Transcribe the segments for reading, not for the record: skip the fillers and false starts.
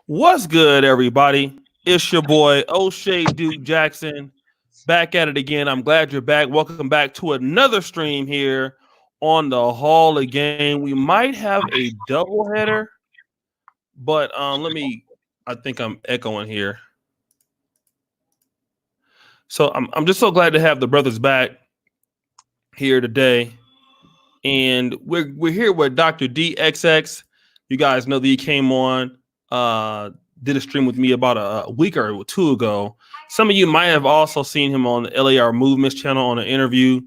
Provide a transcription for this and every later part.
What's good, everybody? It's your boy O'Shea Duke Jackson back at it again. I'm glad you're back. Welcome back to another stream here on the Hall of Game. We might have a double header, but let me. I think I'm echoing here, so I'm just so glad to have the brothers back here today, and we're here with Dr. DXX. You guys know that he came on. Did a stream with me about a week or two ago. Some of you might have also seen him on the LAR Movements channel on an interview.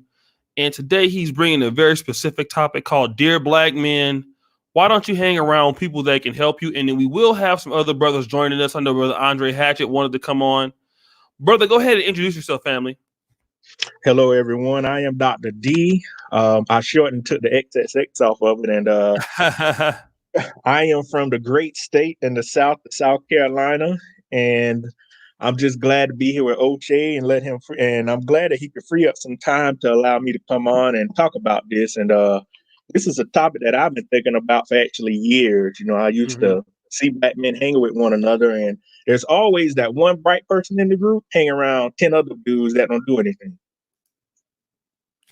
And today he's bringing a very specific topic called Dear Black Men. Why don't you hang around people that can help you? And then we will have some other brothers joining us. I know Brother Andre Hatchett wanted to come on. Brother, go ahead and introduce yourself, family. Hello, everyone. I am Dr. D. I shortened took the XXX off of it, and I am from the great state in the South Carolina, and I'm just glad to be here with Oche and let him. And I'm glad that he could free up some time to allow me to come on and talk about this. And this is a topic that I've been thinking about for actually years. You know, I used Mhm. to see black men hanging with one another, and there's always that one bright person in the group hanging around 10 other dudes that don't do anything.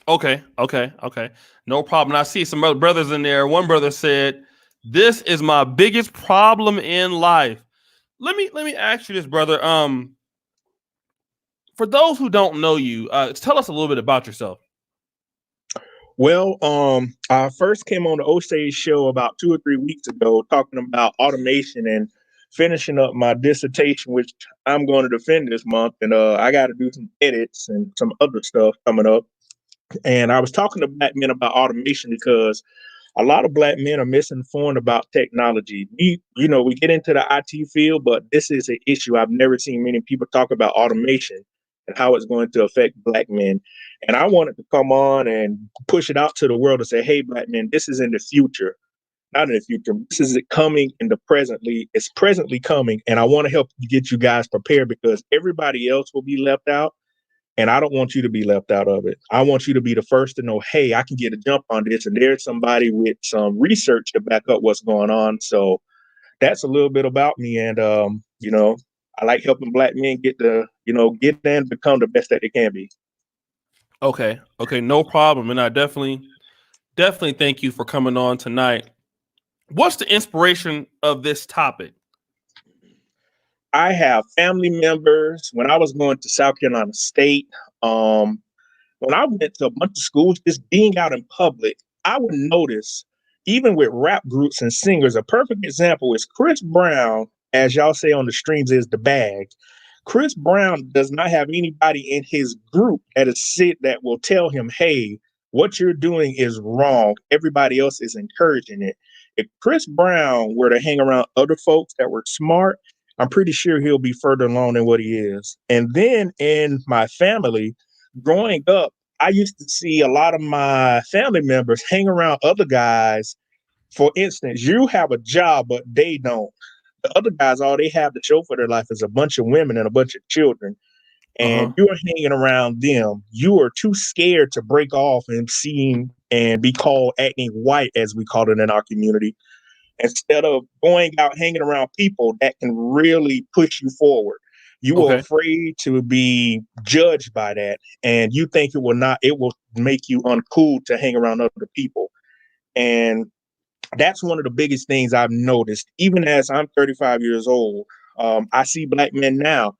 Okay. No problem. I see some other brothers in there. One brother said, "This is my biggest problem in life." Let me ask you this, brother. For those who don't know you, tell us a little bit about yourself. Well, I first came on the O'Shea show about 2 or 3 weeks ago talking about automation and finishing up my dissertation, which I'm going to defend this month. And I got to do some edits and some other stuff coming up. And I was talking to black men about automation because a lot of black men are misinformed about technology. We get into the IT field, but this is an issue. I've never seen many people talk about automation and how it's going to affect black men. And I wanted to come on and push it out to the world and say, hey, black men, this is in the future, not in the future. This is it coming in the presently. It's presently coming. And I want to help get you guys prepared because everybody else will be left out. And I don't want you to be left out of it. I want you to be the first to know, hey, I can get a jump on this. And there's somebody with some research to back up what's going on. So that's a little bit about me. And, I like helping black men get in and become the best that they can be. Okay, no problem. And I definitely thank you for coming on tonight. What's the inspiration of this topic? I have family members. When I was going to South Carolina State, when I went to a bunch of schools, just being out in public, I would notice, even with rap groups and singers, a perfect example is Chris Brown, as y'all say on the streams, is the bag. Chris Brown does not have anybody in his group that will tell him, hey, what you're doing is wrong. Everybody else is encouraging it. If Chris Brown were to hang around other folks that were smart, I'm pretty sure he'll be further along than what he is. And then in my family, growing up, I used to see a lot of my family members hang around other guys. For instance, you have a job, but they don't. The other guys, all they have to show for their life is a bunch of women and a bunch of children. Uh huh. And you're hanging around them. You are too scared to break off and seem and be called acting white, as we call it in our community, instead of going out hanging around people that can really push you forward. You are Okay. afraid to be judged by that, and you think it will make you uncool to hang around other people. And that's one of the biggest things I've noticed. Even as I'm 35 years old, I see black men now.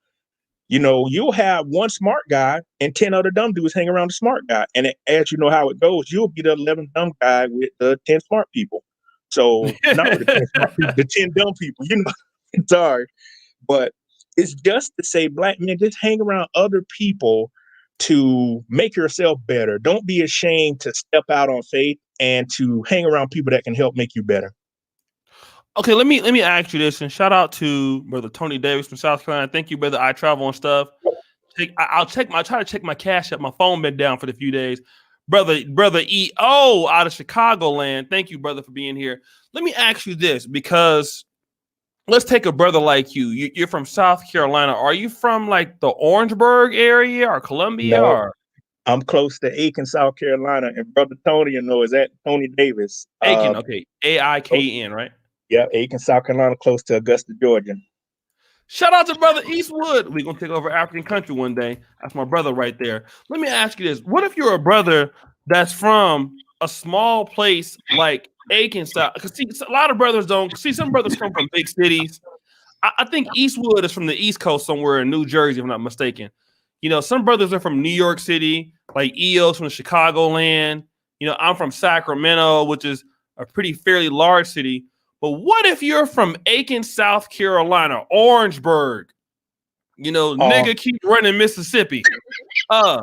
You'll have one smart guy and 10 other dumb dudes hang around the smart guy. And as you know how it goes, you'll be the 11th dumb guy with the 10 smart people. So, not with the 10 smart people, the 10 dumb people, sorry. But it's just to say, black men, just hang around other people to make yourself better. Don't be ashamed to step out on faith and to hang around people that can help make you better. Okay, let me ask you this, and shout out to brother Tony Davis from South Carolina. Thank you, brother. I travel and stuff. I'll try to check my cash up. My phone been down for the few days. Brother EO out of Chicagoland. Thank you, brother, for being here. Let me ask you this, because let's take a brother like you. You're from South Carolina. Are you from like the Orangeburg area or Columbia No, or I'm close to Aiken, South Carolina, and brother Tony, is that Tony Davis. Aiken? Okay, AIKN, right? Yeah, Aiken, South Carolina, close to Augusta, Georgia. Shout out to brother Eastwood. We're gonna take over African country one day. That's my brother right there. Let me ask you this: what if you're a brother that's from a small place like Aiken, South? Because see, a lot of brothers don't see. Some brothers come from big cities. I think Eastwood is from the East Coast somewhere in New Jersey, if I'm not mistaken. You know, some brothers are from New York City, like EO's from Chicagoland. You know, I'm from Sacramento, which is a pretty fairly large city. But what if you're from Aiken, South Carolina, Orangeburg? You know, Uh, nigga keep running Mississippi. Uh,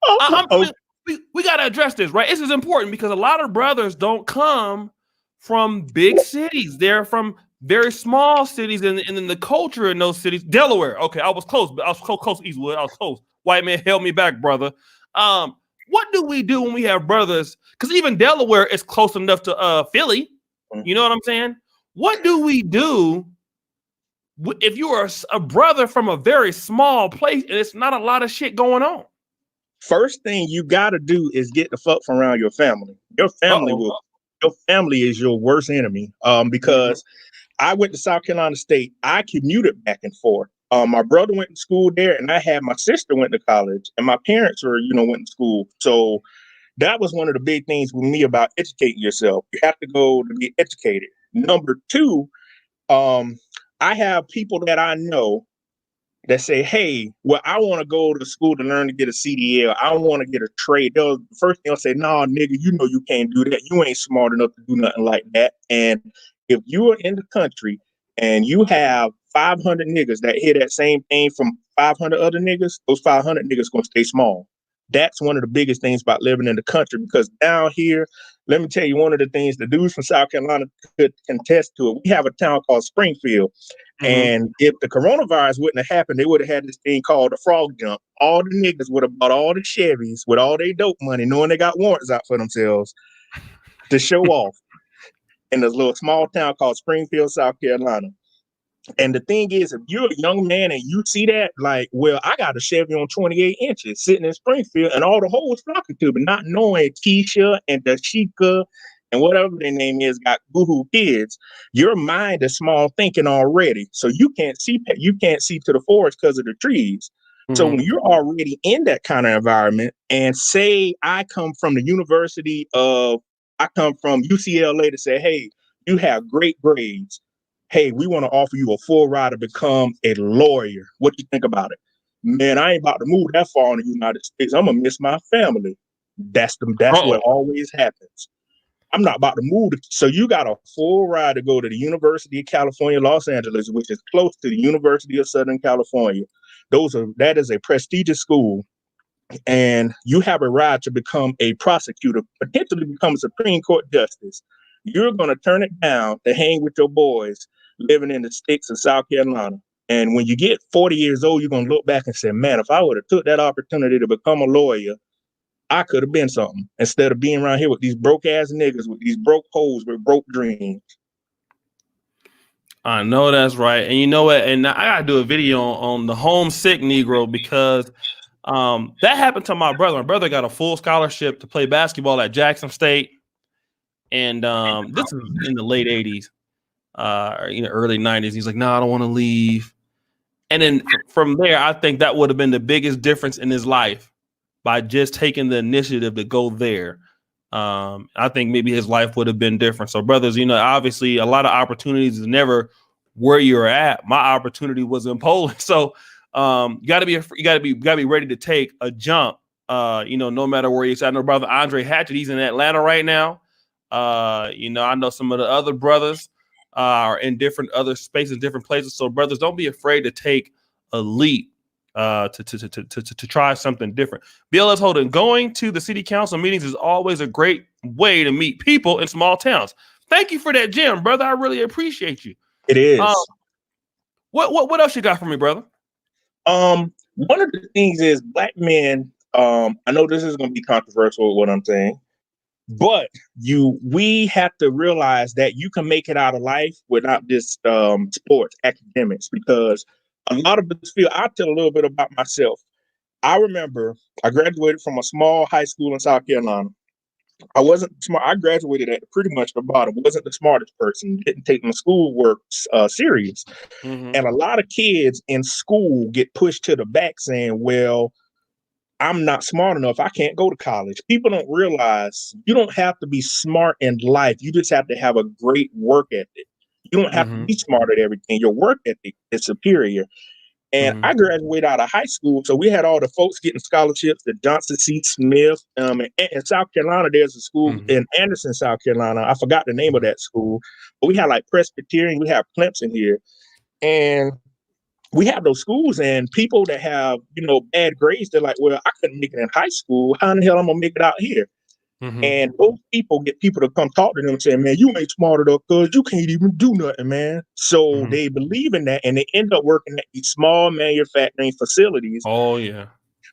oh, we got to address this, right? This is important because a lot of brothers don't come from big cities. They're from very small cities, and then the culture in those cities. Delaware. Okay, I was close, but I was close. Eastwood. I was close. White man held me back, brother. What do we do when we have brothers? Because even Delaware is close enough to Philly. You know what I'm saying? What do we do if you are a brother from a very small place and it's not a lot of shit going on? First thing you got to do is get the fuck from around your family. Your family Uh-oh. your family is your worst enemy. Because I went to South Carolina State. I commuted back and forth. My brother went to school there, and I had my sister went to college, and my parents were, went to school. So that was one of the big things with me about educating yourself. You have to go to be educated. Number two, I have people that I know that say, hey, well, I want to go to school to learn to get a CDL. I want to get a trade. The first thing they'll say, nah, nigga, you can't do that. You ain't smart enough to do nothing like that. And if you are in the country and you have 500 niggas that hear that same thing from 500 other niggas, those 500 niggas going to stay small. That's one of the biggest things about living in the country, because down here, let me tell you, one of the things the dudes from South Carolina could contest to it. We have a town called Springfield. And if the coronavirus wouldn't have happened, they would have had this thing called the frog jump. All the niggas would have bought all the Chevys with all their dope money, knowing they got warrants out for themselves to show off in this little small town called Springfield, South Carolina. And the thing is, if you're a young man and you see that, like, well, I got a Chevy on 28 inches sitting in Springfield and all the hoes flocking to me, not knowing Keisha and Dashika and whatever their name is got boohoo kids, your mind is small thinking already. So you can't see to the forest because of the trees. So when you're already in that kind of environment, and say I come from UCLA to say, hey, you have great grades. Hey, we want to offer you a full ride to become a lawyer. What do you think about it? Man, I ain't about to move that far in the United States. I'm gonna miss my family. That's what always happens. I'm not about to move. So you got a full ride to go to the University of California, Los Angeles, which is close to the University of Southern California. That is a prestigious school. And you have a ride to become a prosecutor, potentially become a Supreme Court justice. You're going to turn it down to hang with your boys living in the sticks of South Carolina. And when you get 40 years old, you're going to look back and say, man, if I would have took that opportunity to become a lawyer, I could have been something, instead of being around here with these broke ass niggas, with these broke hoes with broke dreams. I know that's right. And you know what? And I gotta do a video on the homesick Negro, because that happened to my brother. My brother got a full scholarship to play basketball at Jackson State. And this is in the late 80s, or early 90s. He's like, no, I don't want to leave. And then from there, I think that would have been the biggest difference in his life, by just taking the initiative to go there. I think maybe his life would have been different. So, brothers, obviously a lot of opportunities is never where you're at. My opportunity was in Poland. So you gotta be ready to take a jump. No matter where you're at. I know brother Andre Hatchett, he's in Atlanta right now. I know some of the other brothers are in different other spaces, different places. So, brothers, don't be afraid to take a leap, to try something different. BLS Holden, going to the city council meetings is always a great way to meet people in small towns. Thank you for that, Jim, brother. I really appreciate you. It is. What else you got for me, brother? One of the things is black men. I know this is going to be controversial with what I'm saying, but we have to realize that you can make it out of life without just sports, academics, because a lot of us feel. I'll tell a little bit about myself. I remember I graduated from a small high school in South Carolina. I wasn't smart. I graduated at pretty much the bottom. Wasn't the smartest person. Didn't take my schoolwork serious. Mm-hmm. And a lot of kids in school get pushed to the back saying, well, I'm not smart enough. I can't go to college. People don't realize you don't have to be smart in life. You just have to have a great work ethic. You don't have to Mm-hmm. be smart at everything. Your work ethic is superior. And Mm-hmm. I graduated out of high school, so we had all the folks getting scholarships. The Johnson C. Smith, in South Carolina, there's a school Mm-hmm. in Anderson, South Carolina. I forgot the name of that school, but we had like Presbyterian, we have Clemson here, and we have those schools. And people that have bad grades, they're like, "Well, I couldn't make it in high school. How in the hell I'm gonna make it out here?" Mm-hmm. And those people get people to come talk to them and say, man, you ain't smart enough because you can't even do nothing, man. So Mm-hmm. they believe in that and they end up working at these small manufacturing facilities, Oh yeah.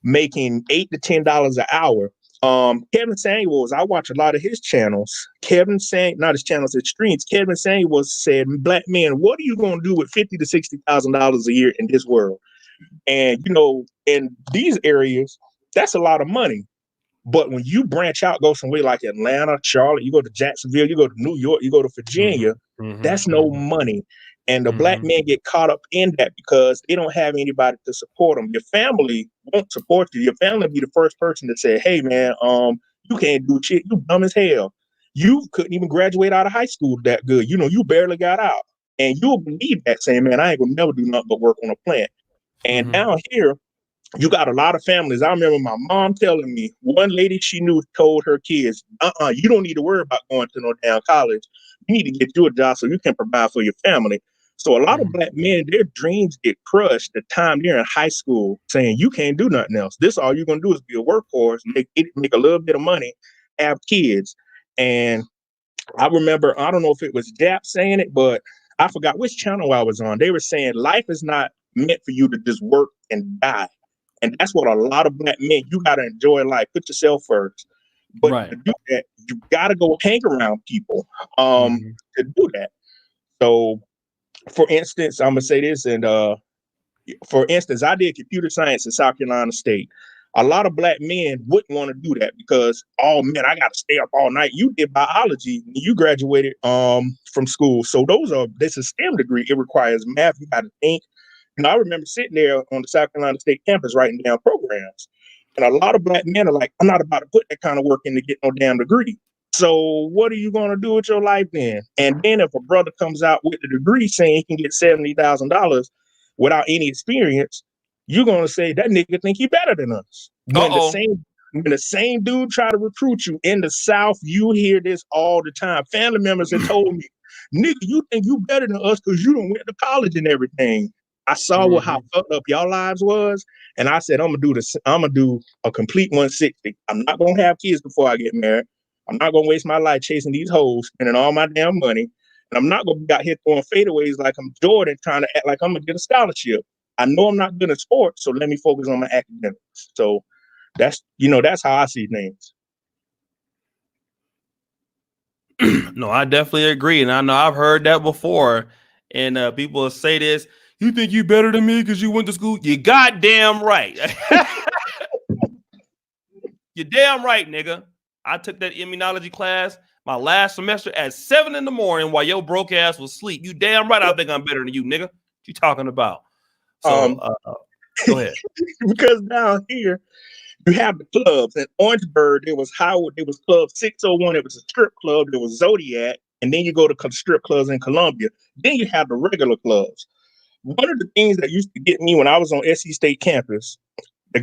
making $8 to $10 an hour. Kevin Samuels, I watch a lot of his channels. Not his channels, his streams. Kevin Samuels said, black men, what are you going to do with $50,000 to $60,000 a year in this world? And, in these areas, that's a lot of money. But when you branch out, go somewhere like Atlanta, Charlotte, you go to Jacksonville, you go to New York, you go to Mm-hmm. Virginia, that's no Mm-hmm. money. And the black Mm-hmm. men get caught up in that because they don't have anybody to support them. Your family won't support you. Your family will be the first person to say, hey man, you can't do shit. You dumb as hell. You couldn't even graduate out of high school that good. You barely got out. And you'll believe that saying, man, I ain't gonna never do nothing but work on a plant. And Mm-hmm. down here, you got a lot of families. I remember my mom telling me, one lady she knew told her kids, you don't need to worry about going to no damn college. You need to get you a job so you can provide for your family. So a lot of Mm-hmm. black men, their dreams get crushed the time they're in high school, saying you can't do nothing else. This all you're gonna do is be a workhorse, make a little bit of money, have kids. And I remember, I don't know if it was Jap saying it, but I forgot which channel I was on. They were saying life is not meant for you to just work and die. And that's what a lot of black men, you got to enjoy life, put yourself first. But Right. to do that, you got to go hang around people Mm-hmm. to do that. So, for instance, I'm going to say this, and for instance, I did computer science in South Carolina State. A lot of black men wouldn't want to do that because, oh man, I got to stay up all night. You did biology, you graduated from school, so this is a STEM degree. It requires math. You got to think. And I remember sitting there on the South Carolina State campus writing down programs. And a lot of black men are like, I'm not about to put that kind of work in to get no damn degree. So what are you going to do with your life then? And then if a brother comes out with the degree saying he can get $70,000 without any experience, you're going to say that nigga think he better than us. Uh-oh. When the same dude try to recruit you in the South, you hear this all the time. Family members have told me, nigga, you think you better than us because you don't went to college and everything. I saw how Mm-hmm. fucked up y'all lives was, and I said, I'm gonna do this. I'm gonna do a complete 160. I'm not gonna have kids before I get married. I'm not gonna waste my life chasing these hoes, spending all my damn money, and I'm not gonna be out here throwing fadeaways like I'm Jordan, trying to act like I'm gonna get a scholarship. I know I'm not good at sports, so let me focus on my academics. So that's how I see things. No, I definitely agree, and I know I've heard that before. And people will say this: "You think you better than me because you went to school?" You goddamn right. You're damn right, nigga. I took that immunology class my last semester at 7 in the morning while your broke ass was asleep. You damn right. I think I'm better than you, nigga. What you talking about? So, Um, go ahead. because down here you have the clubs. In Orangeburg, there was Howard, there was Club 601, it was a strip club, there was Zodiac, and then you go to strip clubs in Columbia. Then you have the regular clubs. One of the things that used to get me when I was on SC State campus, the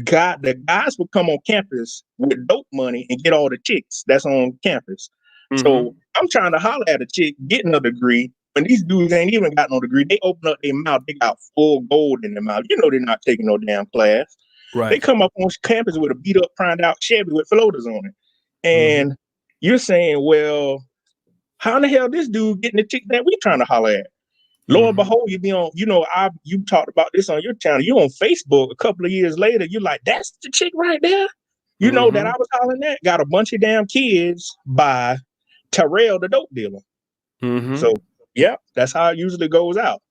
guys would come on campus with dope money and get all the chicks that's on campus. Mm-hmm. So I'm trying to holler at a chick getting a degree. When these dudes ain't even got no degree, they open up their mouth, they got full gold in their mouth. You know they're not taking no damn class. They Right. come up on campus with a beat up, primed out Chevy with floaters on it. Mm-hmm. And you're saying, well, how in the hell this dude getting the chick that we trying to holler at? Lo and Mm-hmm. behold, you be on, you talked about this on your channel. You on Facebook a couple of years later, you're like, that's the chick right there. You know that Mm-hmm. I was hollering at. Got a bunch of damn kids by Terrell, the dope dealer. Mm-hmm. So yeah, that's how it usually goes out.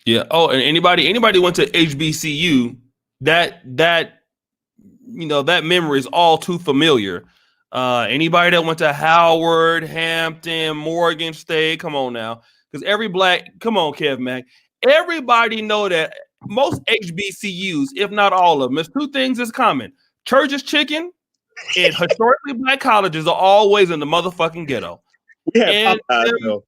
Yeah. Oh, and anybody went to HBCU, that that memory is all too familiar. Anybody that went to Howard, Hampton, Morgan State, come on now, because come on, Kev Mac, everybody know that most HBCUs, if not all of them, there's two things that's common: Church's Chicken and historically black colleges are always in the motherfucking ghetto. We had And Popeyes though.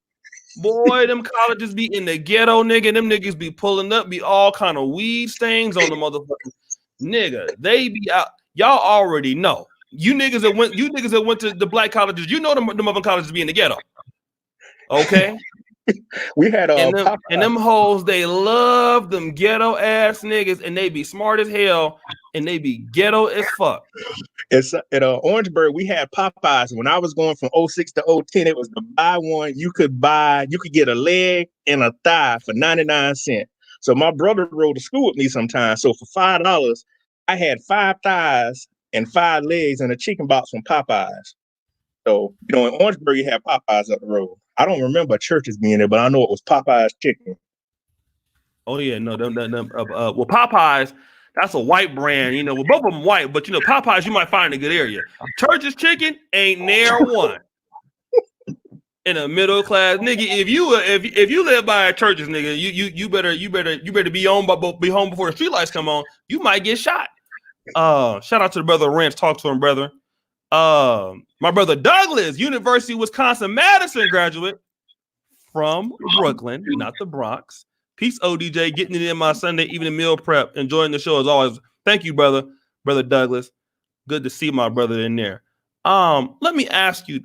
boy, them colleges be in the ghetto, nigga. Them niggas be pulling up, be all kind of weed stains on the motherfucking nigga. They be out. Y'all already know. You niggas that went to the black colleges, you know the motherfucking colleges be in the ghetto. Okay. We had and them hoes, they love them ghetto ass niggas, and they be smart as hell, and they be ghetto as fuck. It's at Orangeburg. We had Popeyes. When I was going from 06 to 010, it was the buy one. You could get a leg and a thigh for 99 cents. So my brother rode to school with me sometimes. So for $5, I had 5 thighs and 5 legs and a chicken box from Popeyes. So, in Orangeburg, you had Popeyes up the road. I don't remember churches being there, but I know it was Popeyes chicken. Oh yeah, no, well, Popeyes, that's a white brand, well, both of them white, but Popeyes you might find in a good area. Church's Chicken ain't near one. In a middle class nigga, if you live by a Church's, nigga, you better be home before the streetlights come on. You might get shot. Shout out to the brother Ranch. Talk to him, brother. My brother Douglas, University of Wisconsin-Madison graduate from Brooklyn, not the Bronx. Peace, ODJ, getting it in my Sunday evening meal prep. Enjoying the show as always. Thank you, brother Douglas. Good to see my brother in there. Let me ask you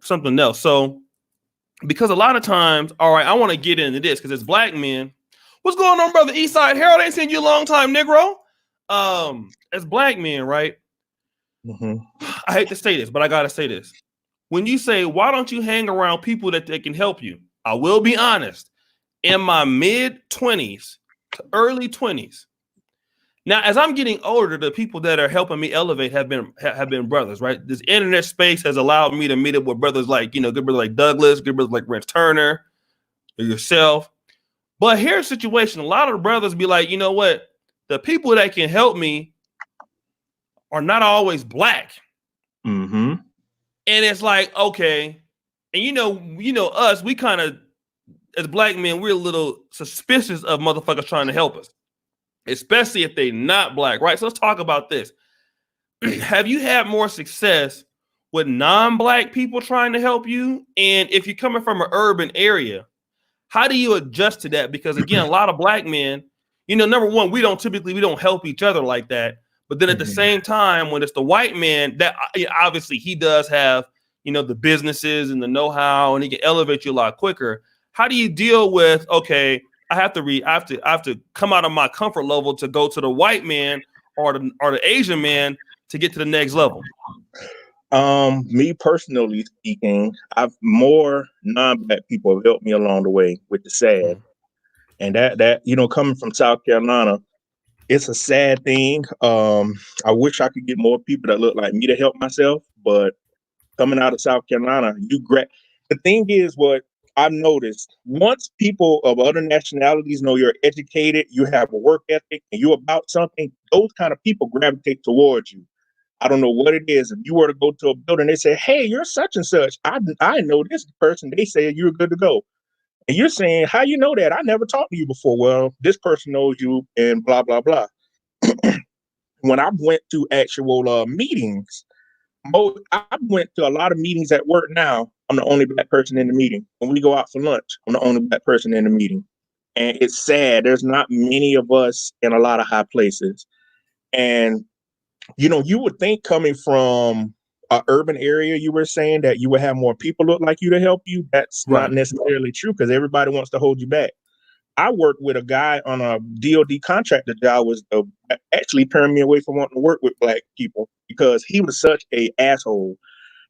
something else. So, because a lot of times, all right, I want to get into this because it's black men. What's going on, brother Eastside Harold? Ain't seen you a long time, Negro. As black men, right? Mm-hmm. I hate to say this, but I gotta say this. When you say, why don't you hang around people that they can help you? I will be honest. In my mid-20s to early 20s. Now, as I'm getting older, the people that are helping me elevate have been brothers, right? This internet space has allowed me to meet up with brothers like, good brothers like Douglas, good brothers like Rance Turner, or yourself. But here's a situation. A lot of the brothers be like, you know what? The people that can help me are not always black. Mm-hmm. And it's like, okay. And us, we kind of, as black men, we're a little suspicious of motherfuckers trying to help us, especially if they're not black, right? So let's talk about this. Have you had more success with non-black people trying to help you? And if you're coming from an urban area, how do you adjust to that? Because again, a lot of black men, number one, we don't help each other like that. But then at the same time, when it's the white man, that obviously he does have, the businesses and the know-how, and he can elevate you a lot quicker. How do you deal with, okay, I have to come out of my comfort level to go to the white man or the Asian man to get to the next level? Me personally speaking, I've more non-black people have helped me along the way, which is sad. And that coming from South Carolina, it's a sad thing. I wish I could get more people that look like me to help myself, but coming out of South Carolina, the thing is what I've noticed, once people of other nationalities know you're educated, you have a work ethic, and you're about something, those kind of people gravitate towards you. I don't know what it is. If you were to go to a building, they say, hey, you're such and such. I know this person. They say you're good to go. And you're saying, how you know that? I never talked to you before. Well, this person knows you and blah, blah, blah. When I went to actual meetings, I went to a lot of meetings at work now. I'm the only black person in the meeting. When we go out for lunch, I'm the only black person in the meeting. And it's sad. There's not many of us in a lot of high places. And, you would think coming from an urban area, you were saying that you would have more people look like you to help you. That's not necessarily true because everybody wants to hold you back. I worked with a guy on a DOD contractor job was actually turned me away from wanting to work with black people because he was such a asshole.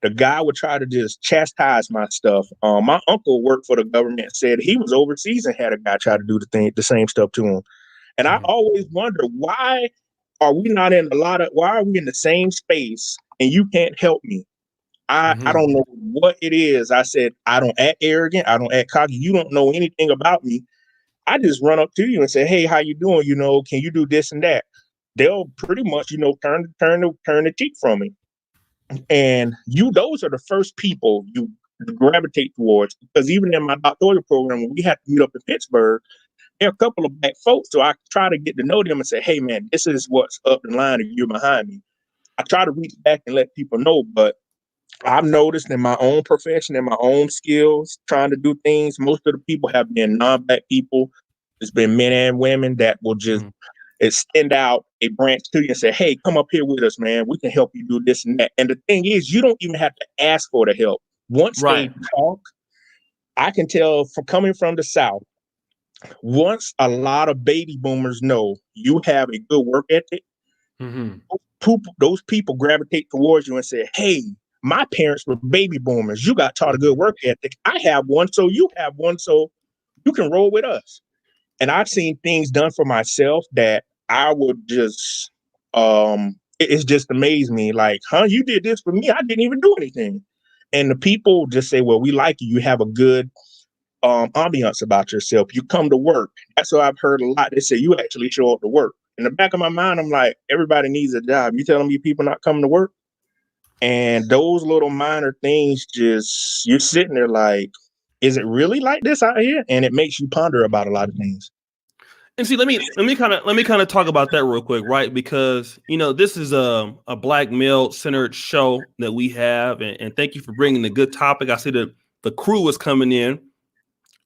The guy would try to just chastise my stuff. My uncle worked for the government, said he was overseas and had a guy try to do the same stuff to him. And I always wonder, why are we in the same space and you can't help me? I don't know what it is. I said, I don't act arrogant. I don't act cocky. You don't know anything about me. I just run up to you and say, hey, how you doing? Can you do this and that? They'll pretty much, turn the cheek from me. And those are the first people you gravitate towards. Because even in my doctoral program, when we had to meet up in Pittsburgh, there are a couple of black folks. So I try to get to know them and say, hey, man, this is what's up in line if you're behind me. I try to reach back and let people know, but I've noticed in my own profession, in my own skills, trying to do things, most of the people have been non-black people. It's been men and women that will just extend out a branch to you and say, hey, come up here with us, man. We can help you do this and that. And the thing is, you don't even have to ask for the help. Once they Right. talk, I can tell from coming from the South, once a lot of baby boomers know you have a good work ethic, those people gravitate towards you and say, hey, my parents were baby boomers. You got taught a good work ethic. I have one, so you have one, so you can roll with us. And I've seen things done for myself that I would just, it's just amazed me. Like, huh, you did this for me. I didn't even do anything. And the people just say, well, we like you. You have a good ambiance about yourself. You come to work. That's what I've heard a lot. They say you actually show up to work. In the back of my mind, I'm like, everybody needs a job. You telling me people not coming to work? And those little minor things, just you're sitting there like, is it really like this out here? And it makes you ponder about a lot of things. And see, let me kind of talk about that real quick, right? Because this is a black male centered show that we have, and thank you for bringing the good topic. I see the crew is coming in,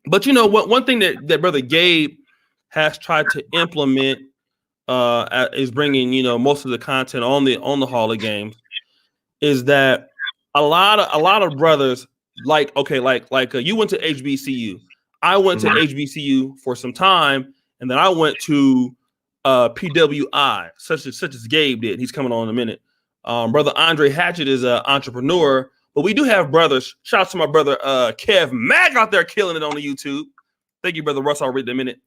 but one thing that Brother Gabe has tried to implement is bringing most of the content on the Hall of Games, is that a lot of brothers like you went to HBCU, I went to HBCU for some time. And then I went to PWI, such as Gabe did. He's coming on in a minute. Brother Andre Hatchett is an entrepreneur, but we do have brothers. Shout out to my brother Kev Mack out there killing it on the YouTube. Thank you, Brother Russ. I'll read in a minute.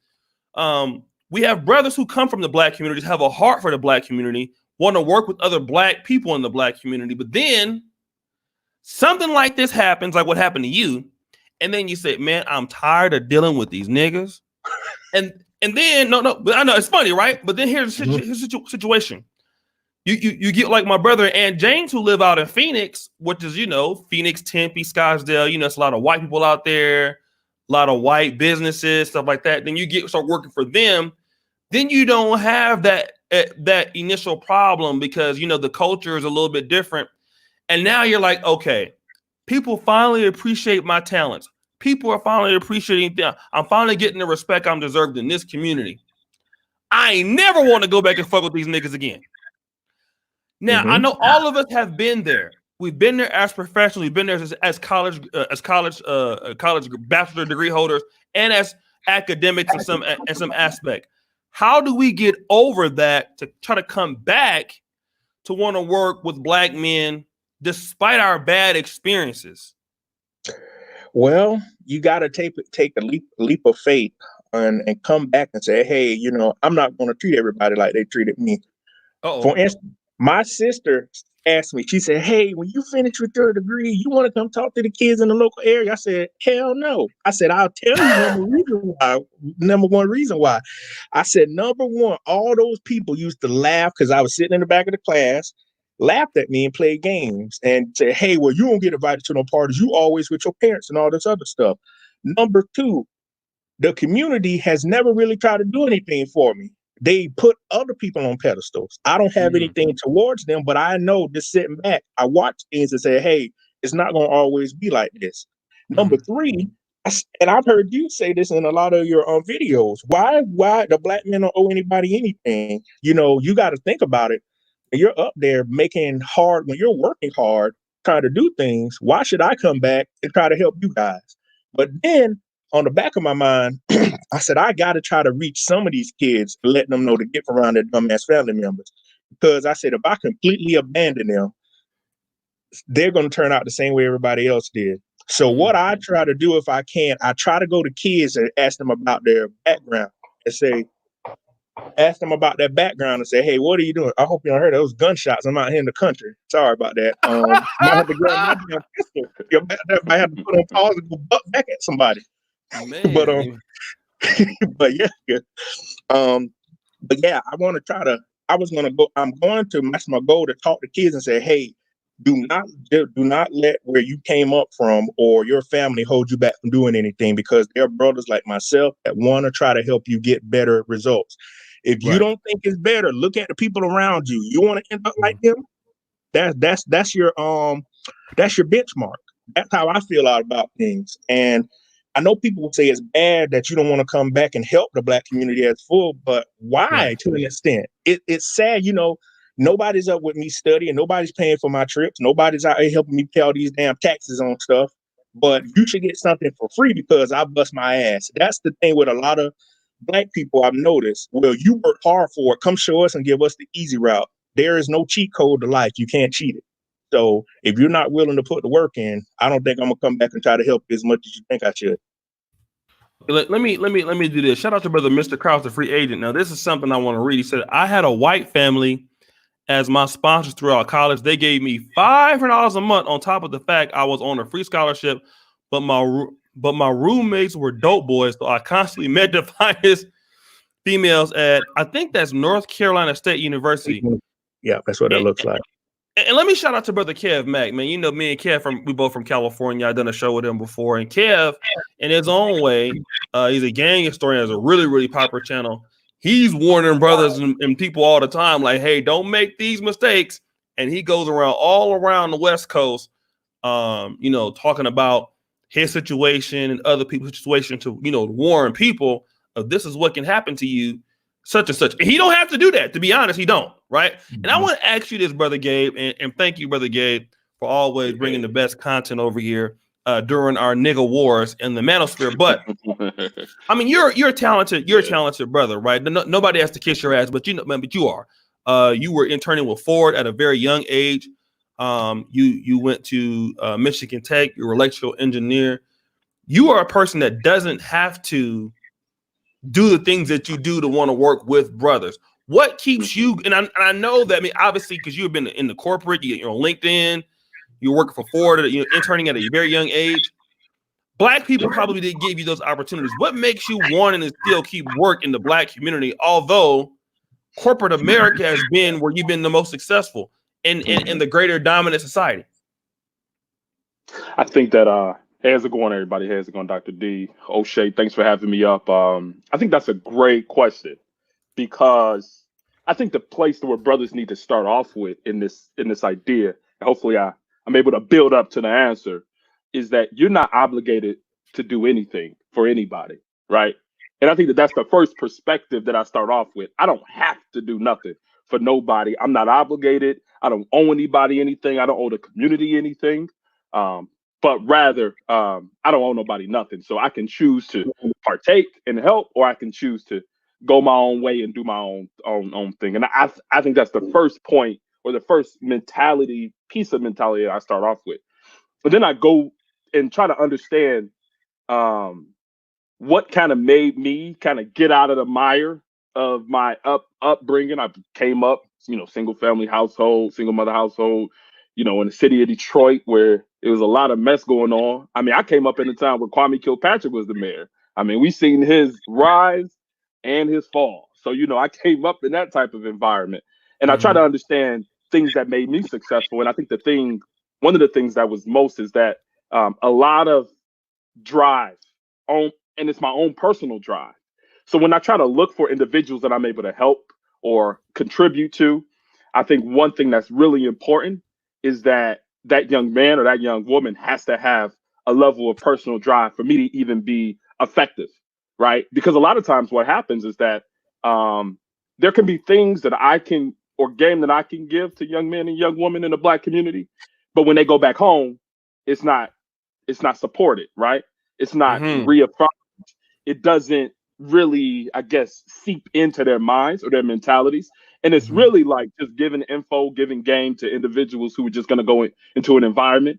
We have brothers who come from the black communities, have a heart for the black community, want to work with other black people in the black community. But then something like this happens, like what happened to you. And then you say, man, I'm tired of dealing with these niggas. And then but I know it's funny, right? But then here's the situation. You get like my brother and James, who live out in Phoenix, which is Phoenix, Tempe, Scottsdale. It's a lot of white people out there, a lot of white businesses, stuff like that. Then you start working for them. Then you don't have that initial problem because the culture is a little bit different. And now you're like, okay, people finally appreciate my talents. People are finally appreciating them. I'm finally getting the respect I'm deserved in this community. I ain't never want to go back and fuck with these niggas again. Now, I know all of us have been there. We've been there as professionals. We've been there as college bachelor degree holders and as academics in some aspect. How do we get over that to try to come back to want to work with black men despite our bad experiences? Well, you got to take a leap of faith and come back and say, hey, I'm not going to treat everybody like they treated me. For instance, my sister asked me, she said, hey, when you finish with your degree, you want to come talk to the kids in the local area? I said, hell no. I said, I'll tell you number one reason why. I said, number one, all those people used to laugh because I was sitting in the back of the class, laughed at me and played games and said, hey, well, you won't get invited to no parties. You always with your parents and all this other stuff. Number two, the community has never really tried to do anything for me. They put other people on pedestals. I don't have anything towards them, but I know just sitting back, I watch things and say, hey, it's not going to always be like this. Number three, and I've heard you say this in a lot of your videos. Why the black men don't owe anybody anything? You got to think about it. When you're up there when you're working hard, trying to do things, why should I come back and try to help you guys? But then on the back of my mind, I said, I got to try to reach some of these kids and let them know to get around their dumbass family members. Because I said, if I completely abandon them, they're going to turn out the same way everybody else did. So what I try to do, if I can, I try to go to kids and ask them about their background and ask them about their background and say, hey, what are you doing? I hope you don't heard those gunshots. I'm out here in the country. Sorry about that. I have to grab my damn pistol. I have to put on pause and go butt back at somebody. Man. But yeah. But yeah, I'm going to, that's my goal to talk to kids and say, hey, do not let where you came up from or your family hold you back from doing anything, because there are brothers like myself that want to try to help you get better results. If you don't think it's better, look at the people around you. You want to end up like them? That's your benchmark. That's how I feel out about things. And I know people will say it's bad that you don't want to come back and help the Black community as full, but why? To an extent, it's sad. Nobody's up with me studying. Nobody's paying for my trips. Nobody's out here helping me pay all these damn taxes on stuff. But you should get something for free because I bust my ass. That's the thing with a lot of Black people I've noticed. Well, you work hard for it. Come show us and give us the easy route. There is no cheat code to life. You can't cheat it. So if you're not willing to put the work in, I don't think I'm gonna come back and try to help you as much as you think I should. Let me do this. Shout out to brother Mr. Krause, the free agent. Now, this is something I want to read. He said, I had a white family as my sponsors throughout college. They gave me $500 a month on top of the fact I was on a free scholarship, but my roommates were dope boys, so I constantly met the finest females at, I think that's North Carolina State University. Yeah, that's what that looks like. And let me shout out to brother Kev Mack, man. Me and Kev we both from California. I've done a show with him before. And Kev, in his own way, he's a gang historian, has a really, really popular channel. He's warning brothers and people all the time, like, hey, don't make these mistakes. And he goes all around the West Coast, talking about his situation and other people's situation to, warn people of this is what can happen to you, such and such. And he don't have to do that. To be honest, he don't. Right. Mm-hmm. And I want to ask you this, brother Gabe, and thank you, brother Gabe, for always bringing the best content over here during our nigga wars in the manosphere. But I mean, you're a talented brother, right? Nobody has to kiss your ass, but you are. You were interning with Ford at a very young age. You went to Michigan Tech. You're an electrical engineer. You are a person that doesn't have to do the things that you do to want to work with brothers. What keeps you? And I know that, I mean, obviously, because you've been in the corporate, you're on LinkedIn, you're working for Ford, interning at a very young age. Black people probably didn't give you those opportunities. What makes you want to still keep work in the Black community, although corporate America has been where you've been the most successful in the greater dominant society? I think that hey, how's it going, everybody? How's it going, Dr. D? O'Shea, thanks for having me up. I think that's a great question, because I think the place where brothers need to start off with in this idea, and hopefully I'm able to build up to the answer, is that you're not obligated to do anything for anybody, right? And I think that that's the first perspective that I start off with. I don't have to do nothing for nobody. I'm not obligated. I don't owe anybody anything. I don't owe the community anything. But rather, I don't owe nobody nothing. So I can choose to partake and help, or I can choose to go my own way and do my own thing. And I think that's the first point, or the first piece of mentality that I start off with. But then I go and try to understand what kind of made me kind of get out of the mire of my upbringing. I came up, single family household, single mother household, in the city of Detroit, where it was a lot of mess going on. I mean, I came up in a time where Kwame Kilpatrick was the mayor. I mean, we seen his rise and his fall. So, I came up in that type of environment, and I try to understand things that made me successful. And I think one of the things that was most is that a lot of drive and it's my own personal drive. So when I try to look for individuals that I'm able to help or contribute to, I think one thing that's really important is that young man or that young woman has to have a level of personal drive for me to even be effective, right? Because a lot of times what happens is that there can be things that I can, or game that I can give to young men and young women in the Black community, but when they go back home, it's not supported, right? It's not reaffirmed. It doesn't really, I guess, seep into their minds or their mentalities. And it's really like just giving info, giving game to individuals who are just going to go into an environment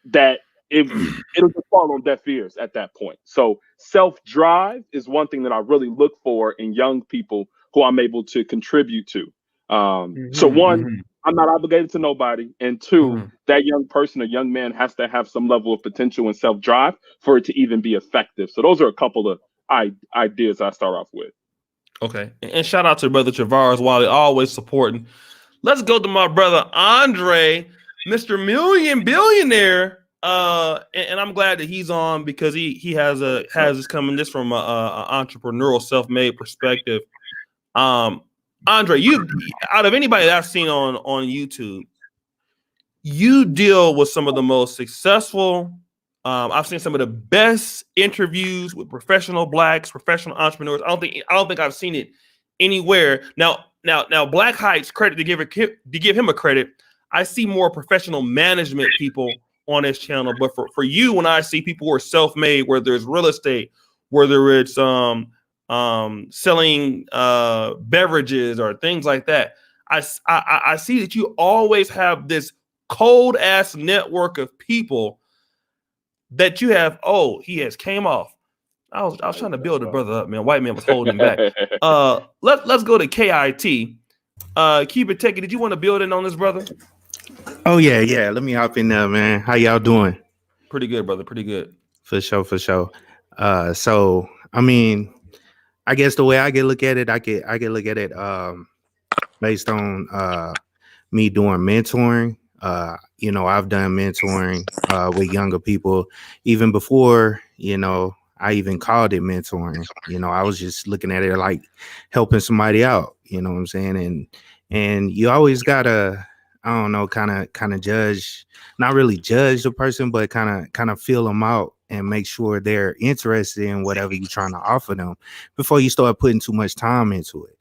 that it'll just fall on deaf ears at that point. So self-drive is one thing that I really look for in young people who I'm able to contribute to. So one, I'm not obligated to nobody. And two, that young person or young man has to have some level of potential and self-drive for it to even be effective. So those are a couple of ideas I start off with. Okay. And shout out to brother Travaris Wiley, always supporting. Let's go to my brother Andre. Mr. Million Billionaire. And I'm glad that he's on because he has this coming this from a entrepreneurial self-made perspective. Andre, you out of anybody that I've seen on YouTube, you deal with some of the most successful. I've seen some of the best interviews with professional blacks, professional entrepreneurs. I don't think I've seen it anywhere. Now, Black Heights, credit to give him a credit. I see more professional management people on his channel, but for you, when I see people who are self-made, whether it's real estate, whether it's selling beverages or things like that, I see that you always have this cold ass network of people that you have. Oh, he has came off. I was trying to build a brother up, man. White man was holding him back. Let's go to KIT. Keep it techie. Did you want to build in on this, brother? Oh yeah. Let me hop in there, man. How y'all doing? Pretty good, brother. Pretty good. For sure. So I mean, I guess the way I can look at it, I can look at it based on me doing mentoring. I've done mentoring with younger people even before, I even called it mentoring. I was just looking at it like helping somebody out, you know what I'm saying? And you always gotta, I don't know, kind of judge, not really judge the person, but kind of feel them out and make sure they're interested in whatever you're trying to offer them before you start putting too much time into it.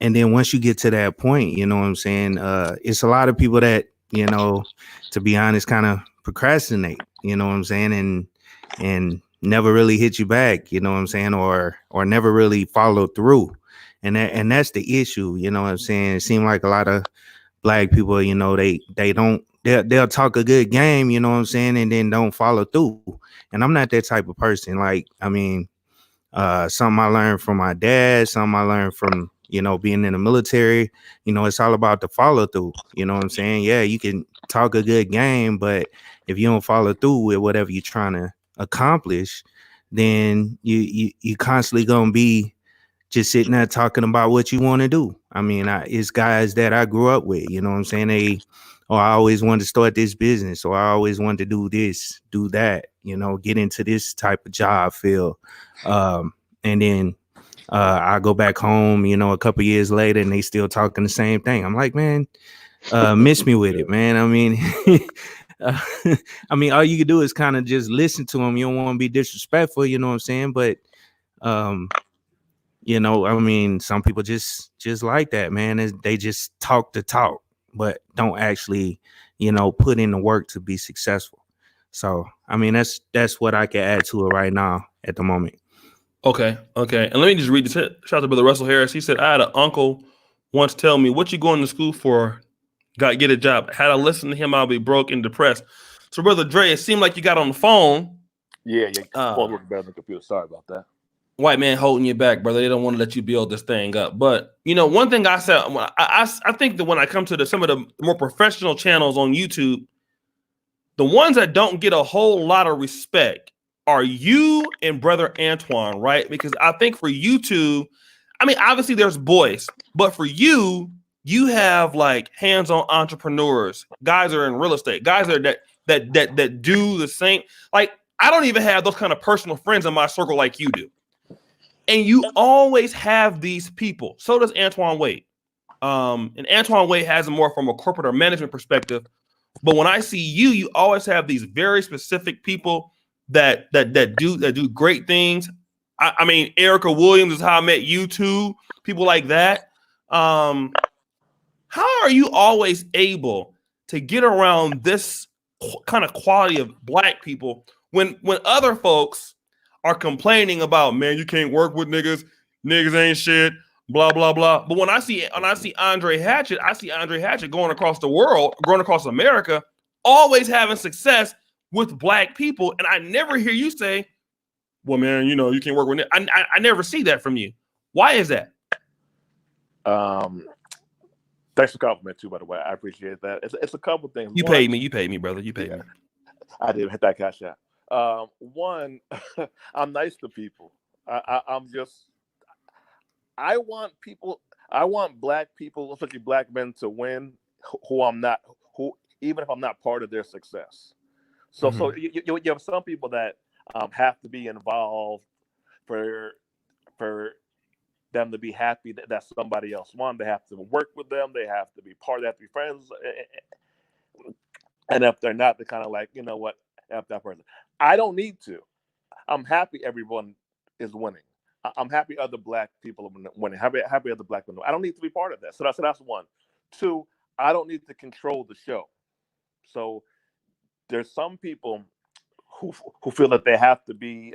And then once you get to that point, you know what I'm saying? It's a lot of people that, to be honest, kind of procrastinate, you know what I'm saying? And never really hit you back, you know what I'm saying? Or never really follow through. And that's the issue, you know what I'm saying? It seems like a lot of Black people, they'll talk a good game, you know what I'm saying? And then don't follow through. And I'm not that type of person. Like, I mean, something I learned from my dad, something I learned from, being in the military, it's all about the follow through. You know what I'm saying? Yeah, you can talk a good game, but if you don't follow through with whatever you're trying to accomplish, then you constantly gonna be just sitting there talking about what you want to do. I mean, it's guys that I grew up with, you know what I'm saying? I always wanted to start this business, or I always wanted to do this, do that, get into this type of job field. And then I go back home, a couple years later, and they still talking the same thing. I'm like, man, miss me with it, man. I mean, all you can do is kind of just listen to them. You don't want to be disrespectful, you know what I'm saying? But, some people just like that, man. They just talk the talk, but don't actually, put in the work to be successful. So, I mean, that's what I can add to it right now at the moment. Okay. And let me just read this. Shout out to Brother Russell Harris. He said, I had an uncle once tell me, what you going to school for? Get a job. Had I listened to him, I'll be broke and depressed. So, Brother Dre, it seemed like you got on the phone. Yeah, phone working better than the computer. Sorry about that. White man holding you back, brother. They don't want to let you build this thing up. But, one thing I said, I think that when I come to some of the more professional channels on YouTube, the ones that don't get a whole lot of respect are you and Brother Antoine, right? Because I think for you two, I mean, obviously there's boys, but for you have like hands-on entrepreneurs, guys that are in real estate, guys that do the same. Like, I don't even have those kind of personal friends in my circle like you do. And you always have these people. So does Antoine Wade. And Antoine Wade has it more from a corporate or management perspective. But when I see you always have these very specific people that do great things. I mean, Erica Williams is how I met you too. People like that. How are you always able to get around this kind of quality of Black people when other folks are complaining about, man, you can't work with niggas ain't shit, blah blah blah. But when I see Andre Hatchett, I see Andre Hatchett going across the world, going across America, always having success with Black people, and I never hear you say, well, man, you can't work with it. I never see that from you. Why is that? Thanks for the compliment too, by the way. I appreciate that. It's a couple things. You paid me, brother. You paid me. I did hit that cash out. One, I'm nice to people. I want Black people, especially Black men, to win who I'm not, who even if I'm not part of their success. So so you have some people that have to be involved for them to be happy that somebody else won. They have to work with them. They have to be part. They have to be friends. And if they're not, they're kind of like, you know what, F that person. I don't need to. I'm happy everyone is winning. I'm happy other Black people are winning. Happy other Black women. I don't need to be part of that. So that's one. Two, I don't need to control the show. So there's some people who feel that they have to be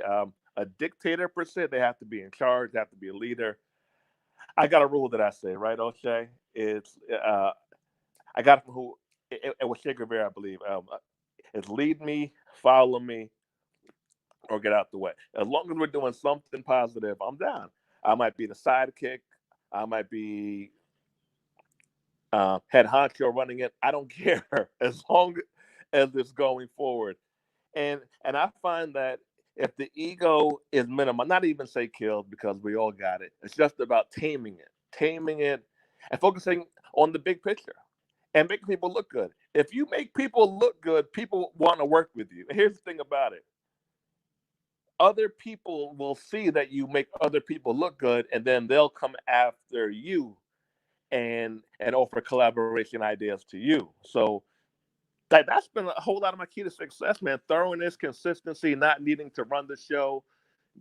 a dictator per se. They have to be in charge. They have to be a leader. I got a rule that I say, right, O'Shea? It's I got it from who it was Che Guevara, I believe. It's lead me, follow me, or get out the way. As long as we're doing something positive, I'm down. I might be the sidekick. I might be head honcho running it. I don't care as long as it's going forward. And I find that if the ego is minimal, not even say killed because we all got it. It's just about taming it, and focusing on the big picture and making people look good. If you make people look good, people want to work with you. And here's the thing about it. Other people will see that you make other people look good, and then they'll come after you and offer collaboration ideas to you. So that's been a whole lot of my key to success, man. Thoroughness, consistency, not needing to run the show,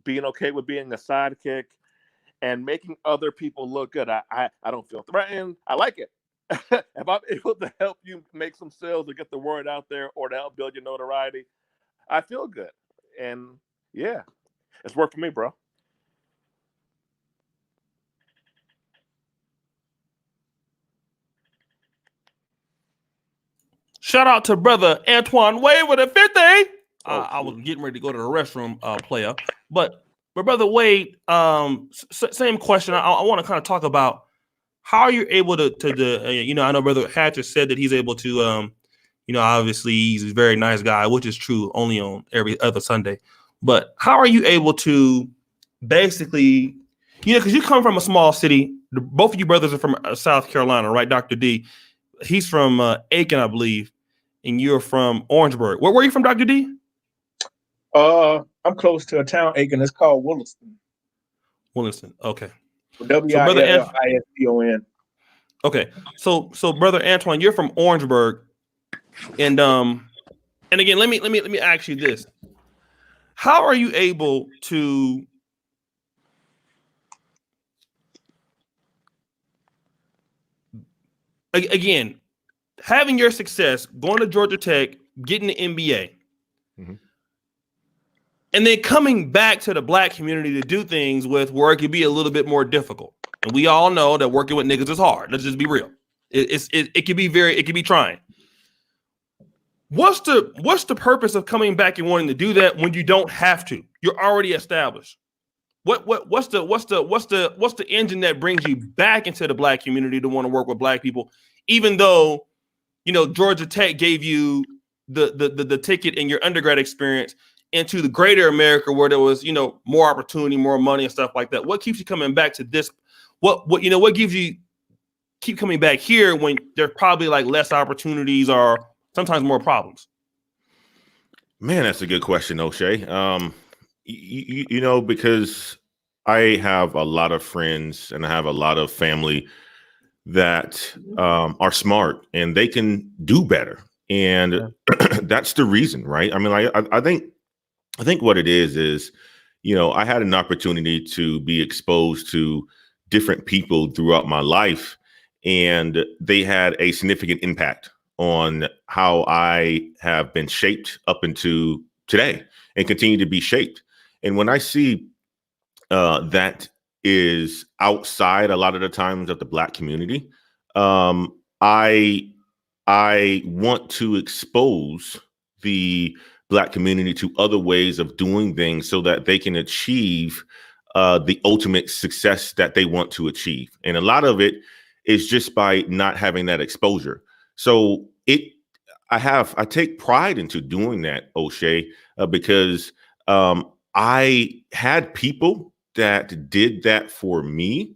being okay with being a sidekick, and making other people look good. I don't feel threatened. I like it. If I'm able to help you make some sales or get the word out there or to help build your notoriety, I feel good. And yeah, it's worked for me, bro. Shout out to brother Antoine Wade with a 50. I was getting ready to go to the restroom, player. But brother Wade, same question. I want to kind of talk about how you're able to I know brother Hatcher said that he's able to, obviously he's a very nice guy, which is true only on every other Sunday. But how are you able to basically, because you come from a small city. Both of you brothers are from South Carolina, right? Dr. D, he's from Aiken, I believe. And you're from Orangeburg. Where were you from, Dr. D? I'm close to a town, Aiken. It's called Williston. Williston. Okay. Williston. Okay. So brother Antoine, you're from Orangeburg, and again, let me ask you this: how are you able to again having your success, going to Georgia Tech, getting the MBA? And then coming back to the Black community to do things with where it could be a little bit more difficult. And we all know that working with niggas is hard. Let's just be real. It can be trying. What's the purpose of coming back and wanting to do that when you don't have to? You're already established. What's the engine that brings you back into the Black community to want to work with Black people, even though Georgia Tech gave you the ticket in your undergrad experience into the greater America where there was, more opportunity, more money and stuff like that? What keeps you coming back to this? What gives you keep coming back here when there's probably like less opportunities or sometimes more problems? Man, that's a good question, O'Shea. Because I have a lot of friends and I have a lot of family that are smart and they can do better. And that's the reason, right? I mean, I think what it is, I had an opportunity to be exposed to different people throughout my life, and they had a significant impact on how I have been shaped up into today and continue to be shaped. And when I see that is outside a lot of the times of the Black community, I want to expose the Black community to other ways of doing things so that they can achieve the ultimate success that they want to achieve. And a lot of it is just by not having that exposure. So I take pride into doing that, O'Shea, because I had people that did that for me,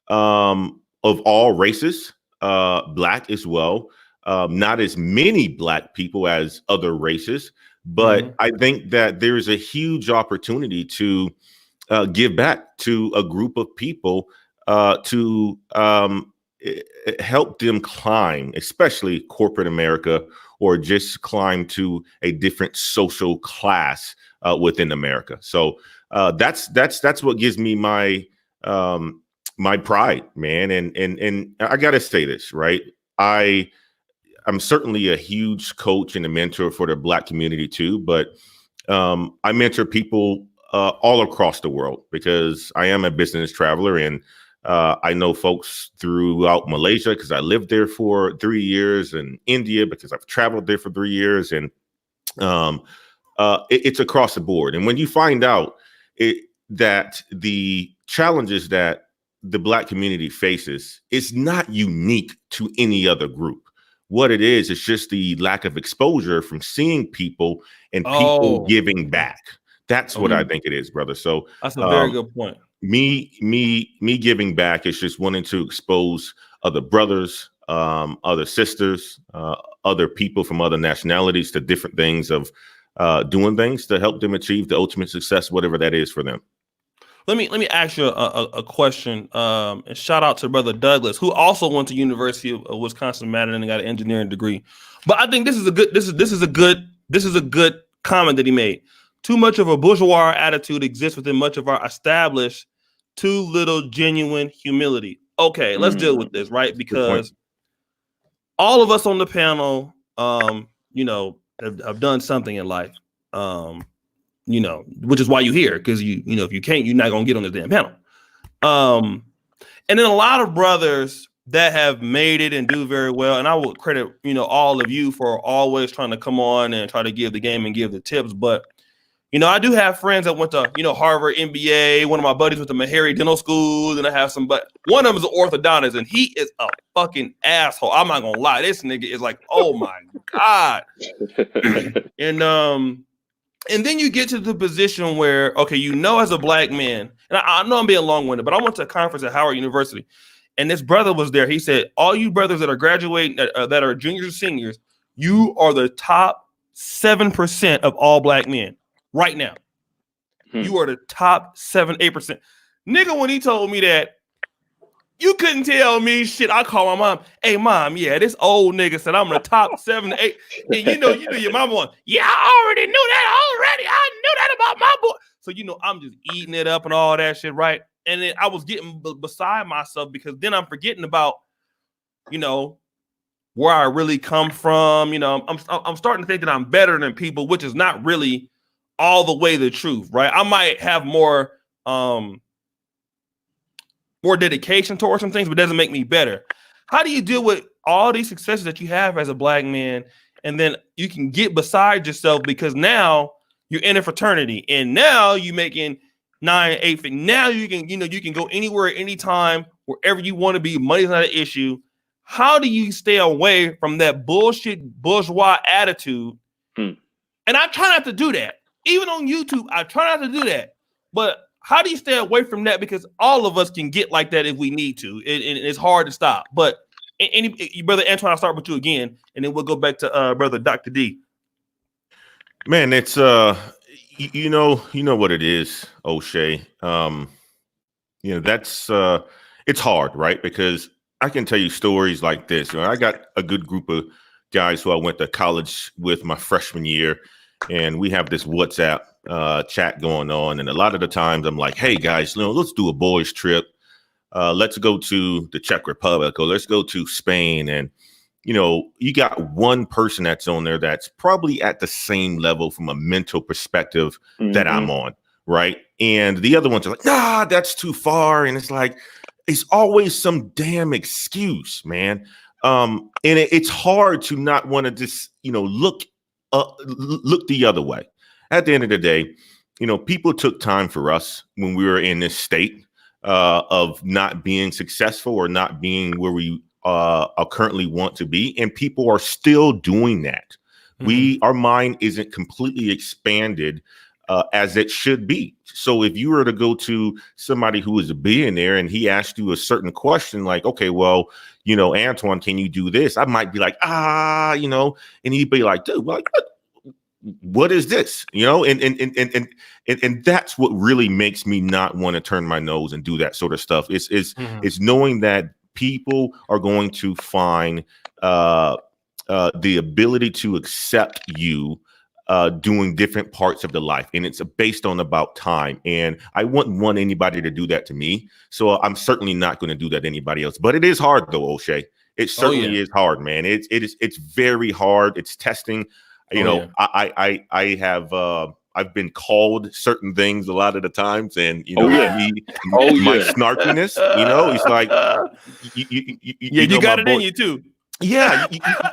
of all races. Black as well. Not as many Black people as other races, but I think that there's a huge opportunity to give back to a group of people to help them climb, especially corporate America, or just climb to a different social class within America. So that's what gives me my my pride, man. And I gotta say this, right? I'm certainly a huge coach and a mentor for the Black community too, but I mentor people all across the world because I am a business traveler, and I know folks throughout Malaysia because I lived there for 3 years, and India because I've traveled there for 3 years, and it's across the board. And when you find out that the challenges that the Black community faces is not unique to any other group. What it is just the lack of exposure from seeing people and people giving back. That's what I think it is, brother. So that's a very good point. Me giving back is just wanting to expose other brothers, other sisters, other people from other nationalities to different things of doing things to help them achieve the ultimate success, whatever that is for them. Let me ask you a question. And shout out to Brother Douglas, who also went to University of Wisconsin-Madison and got an engineering degree. But I think this is a good comment that he made. Too much of a bourgeois attitude exists within much of our established. Too little genuine humility. Okay, let's deal with this, right? Because all of us on the panel, have done something in life. Which is why you're here, because if you can't, you're not gonna get on the damn panel. And then a lot of brothers that have made it and do very well, and I would credit all of you for always trying to come on and try to give the game and give the tips. But I do have friends that went to Harvard, MBA. One of my buddies went to Meharry Dental School, and I have some, but one of them is an orthodontist, and he is a fucking asshole. I'm not gonna lie, this nigga is like, oh my god. And then you get to the position where, okay, as a Black man, and I know I'm being long-winded, but I went to a conference at Howard University, and this brother was there. He said, all you brothers that are graduating, that are juniors or seniors, you are the top 7% of all Black men right now. You are the top 7-8%. Nigga, when he told me that, you couldn't tell me shit. I call my mom. Hey, mom, yeah, this old nigga said I'm the top 7 8. And you know your mama going, yeah, I already knew that already. I knew that about my boy. So, I'm just eating it up and all that shit, right? And then I was getting beside myself because then I'm forgetting about, where I really come from. I'm starting to think that I'm better than people, which is not really all the way the truth, right? I might have more dedication towards some things, but it doesn't make me better. How do you deal with all these successes that you have as a Black man, and then you can get beside yourself because now you're in a fraternity, and now you're making 9, 8. Now you can go anywhere, anytime, wherever you want to be. Money's not an issue. How do you stay away from that bullshit bourgeois attitude? And I try not to do that. Even on YouTube, I try not to do that. But how do you stay away from that? Because all of us can get like that if we need to. And it's hard to stop. But Brother Antoine, I'll start with you again, and then we'll go back to Brother Dr. D. Man, it's you know what it is, O'Shea. That's it's hard, right? Because I can tell you stories like this. I got a good group of guys who I went to college with my freshman year, and we have this WhatsApp chat going on. And a lot of the times I'm like, hey guys, let's do a boys trip. Let's go to the Czech Republic, or let's go to Spain. And, you got one person that's on there that's probably at the same level from a mental perspective that I'm on. Right. And the other ones are like, nah, that's too far. And it's like, it's always some damn excuse, man. And it's hard to not want to just, look the other way. At the end of the day, people took time for us when we were in this state of not being successful or not being where we currently want to be. And people are still doing that. Our mind isn't completely expanded as it should be. So if you were to go to somebody who is a billionaire and he asked you a certain question, like, okay, well, Antoine, can you do this? I might be like, and he'd be like, dude, like, what is this? And that's what really makes me not want to turn my nose and do that sort of stuff. It's knowing that people are going to find the ability to accept you doing different parts of the life, and it's based on about time. And I wouldn't want anybody to do that to me, so I'm certainly not going to do that to anybody else. But it is hard, though, O'Shea. It certainly is hard, man. It's very hard. It's testing. I have I've been called certain things a lot of the times, and my snarkiness, it's like you got it in you too. Yeah,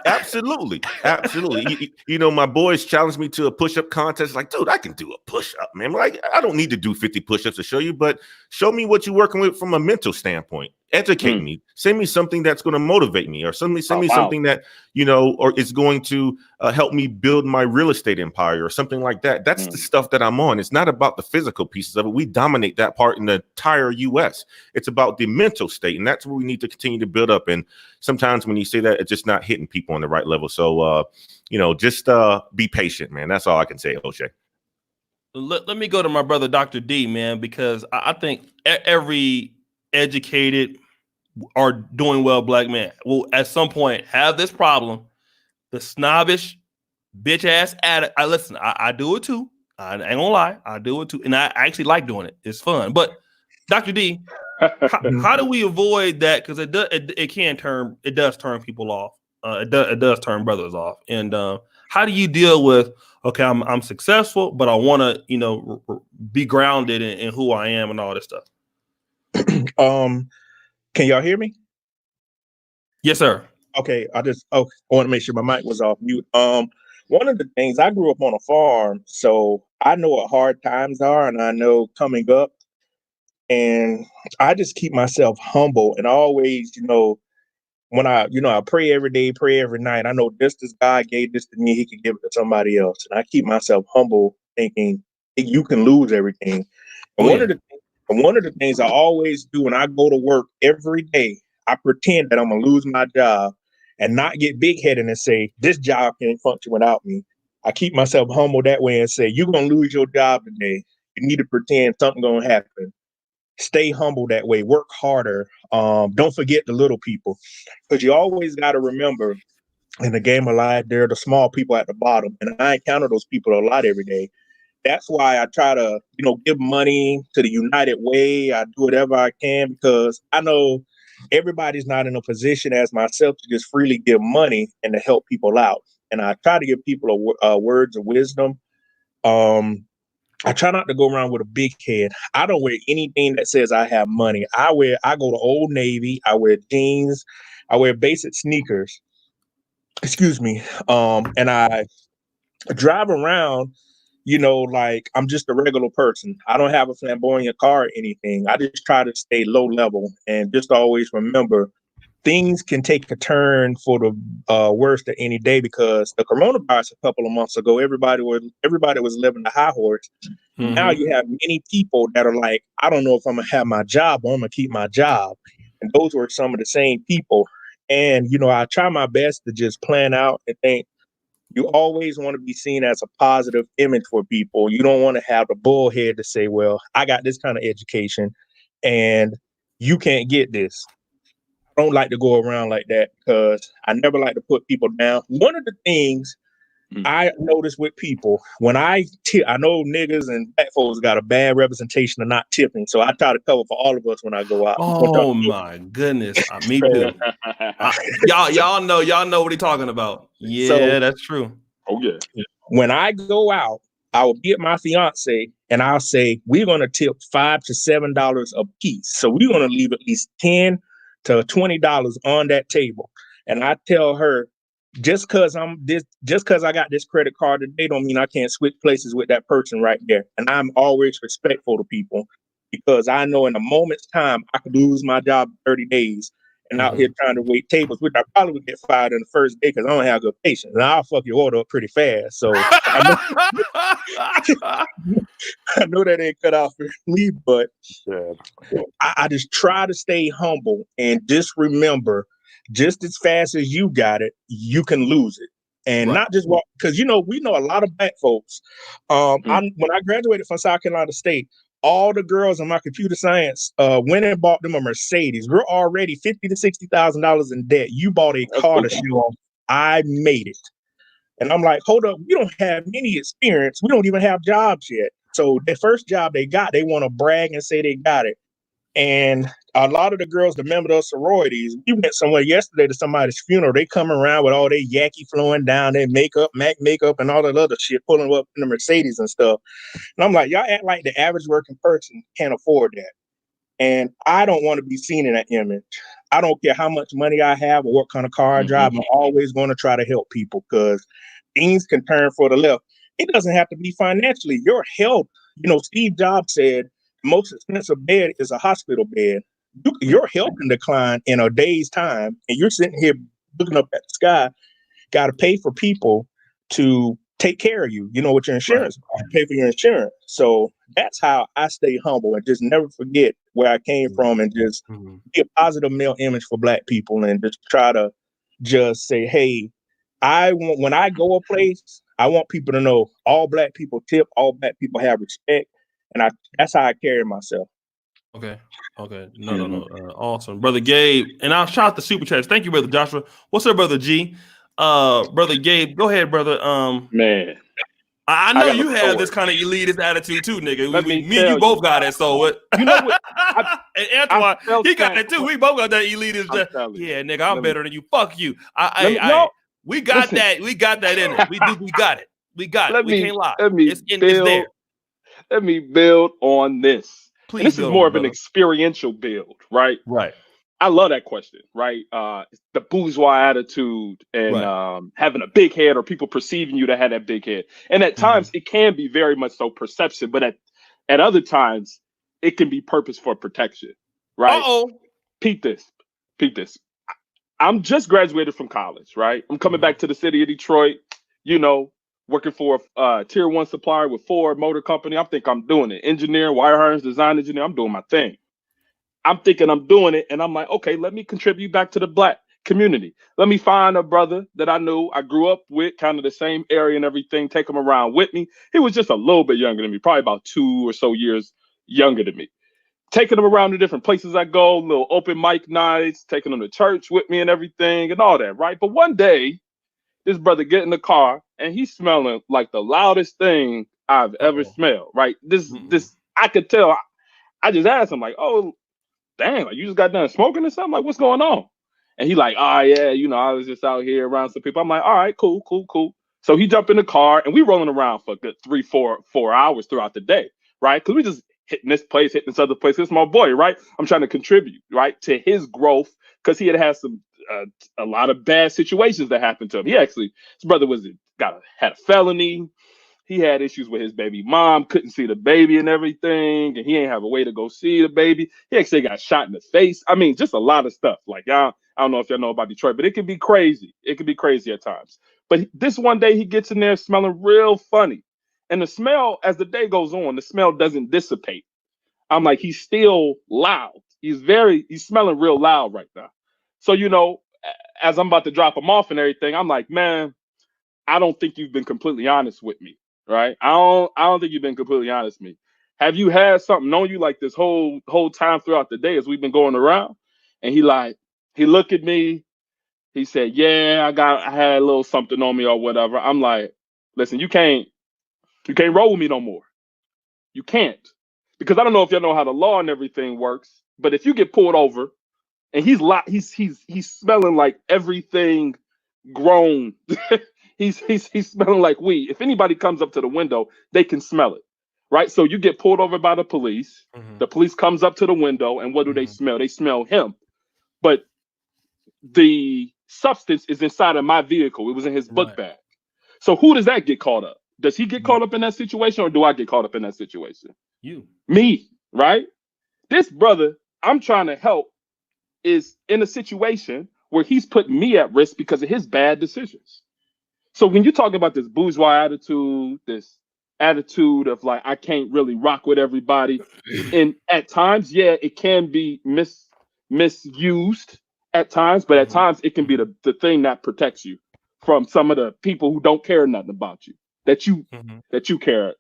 absolutely. My boys challenged me to a push-up contest. Like, dude, I can do a push-up, man. Like, I don't need to do 50 push-ups to show you, but show me what you're working with from a mental standpoint. Educate me. Send me something that's going to motivate me, or send me something that, or is going to help me build my real estate empire or something like that. That's the stuff that I'm on. It's not about the physical pieces of it. We dominate that part in the entire U.S. It's about the mental state, and that's what we need to continue to build up. And sometimes when you say that, it's just not hitting people on the right level. So, just be patient, man. That's all I can say, O'Shea. Let me go to my brother, Dr. D, man, because I think every educated or doing well black man will at some point have this problem, the snobbish bitch ass attitude. I do it too. I ain't gonna lie, I do it too, and I actually like doing it. It's fun. But Dr. D, how do we avoid that? Because it does turn people off. It does turn brothers off. And how do you deal with? Okay, I'm successful, but I want to be grounded in who I am and all this stuff. Can y'all hear me? Yes, sir. Okay, I want to make sure my mic was off mute. One of the things, I grew up on a farm, so I know what hard times are, and I know coming up, and I just keep myself humble and always, when I pray every day, pray every night. I know this God gave this to me, he could give it to somebody else. And I keep myself humble, thinking you can lose everything. And one of the things I always do when I go to work every day, I pretend that I'm gonna lose my job and not get big headed and say, this job can't function without me. I keep myself humble that way and say, you're gonna lose your job today. You need to pretend something's gonna happen. Stay humble that way. Work harder. Don't forget the little people, because you always got to remember in the game of life, there are the small people at the bottom, and I encounter those people a lot every day. That's why I try to, give money to the United Way. I do whatever I can, because I know everybody's not in a position as myself to just freely give money and to help people out. And I try to give people words of wisdom. I try not to go around with a big head. I don't wear anything that says I have money. I go to Old Navy. I wear jeans. I wear basic sneakers. Excuse me. And I drive around, like I'm just a regular person. I don't have a flamboyant car or anything. I just try to stay low level and just always remember things can take a turn for the worst at any day, because the coronavirus a couple of months ago, everybody was living the high horse. Mm-hmm. Now you have many people that are like, I don't know if I'm gonna have my job or I'm gonna keep my job. And those were some of the same people. And, I try my best to just plan out and think you always want to be seen as a positive image for people. You don't want to have the bullhead to say, well, I got this kind of education and you can't get this. I don't like to go around like that, because I never like to put people down. One of the things I notice with people, when I tip, I know niggas and black folks got a bad representation of not tipping, so I try to cover for all of us when I go out. Oh my goodness, me too. Y'all know what he's talking about. Yeah, so, that's true. Oh yeah. When I go out, I will get my fiance and I'll say, we're going to tip $5 to $7 a piece. So we're going to leave at least $10 to $20 on that table. And I tell her, just because I got this credit card today don't mean I can't switch places with that person right there. And I'm always respectful to people, because I know in a moment's time I could lose my job in 30 days. and out here trying to wait tables, which I probably would get fired in the first day because I don't have good patience. And I'll fuck your order up pretty fast. So I know that ain't cut out for me, but I just try to stay humble and just remember, just as fast as you got it, you can lose it. And not just walk, because we know a lot of black folks. When I graduated from South Carolina State, all the girls in my computer science went and bought them a Mercedes. We're already $50,000 to $60,000 in debt. You bought a car to show off. I made it. And I'm like, hold up, we don't have any experience. We don't even have jobs yet. So the first job they got, they want to brag and say they got it. And a lot of the girls, the members of sororities, we went somewhere yesterday to somebody's funeral. They come around with all their yaki flowing down, their makeup, MAC makeup, and all that other shit, pulling up in the Mercedes and stuff. And I'm like, y'all act like the average working person can't afford that. And I don't want to be seen in that image. I don't care how much money I have or what kind of car I drive. I'm always going to try to help people because things can turn for the left. It doesn't have to be financially. Your health, Steve Jobs said, the most expensive bed is a hospital bed. Your health can decline in a day's time, and you're sitting here looking up at the sky, got to pay for people to take care of you, with your insurance, pay for your insurance. So that's how I stay humble and just never forget where I came from and just be a positive male image for black people and just try to just say, hey, when I go a place, I want people to know all black people tip, all black people have respect. And that's how I carry myself. Okay. No. Awesome. Brother Gabe. And I'll shout out the super chats. Thank you, Brother Joshua. What's up, Brother G? Brother Gabe, go ahead, brother. Man. I know you have this kind of elitist attitude too, nigga. Me and you both got it. So what? You know what? And Antoine, he got it too. We both got that elitist. Yeah, nigga, I'm better than you. Fuck you. We got that. We got that in it. We got it. We got it. We can't lie. It's there. Let me build on this. Please. And this is more of an experiential build, right? Right. I love that question, right? The bourgeois attitude and having a big head or people perceiving you to have that big head. And at times it can be very much so perception, but at other times it can be purpose for protection, right? Peep this. I'm just graduated from college, right? I'm coming back to the city of Detroit, working for a tier 1 supplier with Ford Motor Company. I think I'm doing it. Engineer, wire harness, design engineer. I'm doing my thing. I'm thinking I'm doing it. And I'm like, okay, let me contribute back to the black community. Let me find a brother that I knew I grew up with, kind of the same area and everything, take him around with me. He was just a little bit younger than me, probably about 2 or so years younger than me. Taking him around to different places I go, little open mic nights, taking him to church with me and everything and all that, right? But one day, this brother get in the car and he's smelling like the loudest thing I've ever smelled, right? This I could tell. I just asked him like, oh, damn, like, you just got done smoking or something? Like, what's going on? And he like, oh yeah, I was just out here around some people. I'm like, all right, cool. So he jumped in the car and we rolling around for a good 3-4 hours throughout the day, right? Because we just hitting this place, hitting this other place. It's my boy, right? I'm trying to contribute, right, to his growth because he had some a lot of bad situations that happened to him. His brother had a felony. He had issues with his baby mom, couldn't see the baby and everything, and he ain't have a way to go see the baby. He actually got shot in the face. I mean, just a lot of stuff. Like, y'all, I don't know if y'all know about Detroit, but it can be crazy. It can be crazy at times. But this one day he gets in there smelling real funny. And the smell, as the day goes on, the smell doesn't dissipate. I'm like, he's still loud. He's smelling real loud right now. So, as I'm about to drop him off and everything, I'm like, man, I don't think you've been completely honest with me, right? I don't think you've been completely honest with me. Have you had something on you like this whole time throughout the day as we've been going around? And he looked at me. He said, yeah, I had a little something on me or whatever. I'm like, listen, you can't roll with me no more. You can't. Because I don't know if y'all know how the law and everything works, but if you get pulled over and he's smelling like everything grown, he's smelling like weed. If anybody comes up to the window, they can smell it, right? So you get pulled over by the police. The police comes up to the window, and what do they smell? They smell him. But the substance is inside of my vehicle. It was in his book bag. So who does that get caught up? Does he get caught up in that situation, or do I get caught up in that situation? You. Me, right? This brother, I'm trying to help is in a situation where he's putting me at risk because of his bad decisions. So when you talk about this bourgeois attitude, this attitude of like, I can't really rock with everybody, and at times, yeah, it can be misused at times, but at times it can be the thing that protects you from some of the people who don't care nothing about you that you care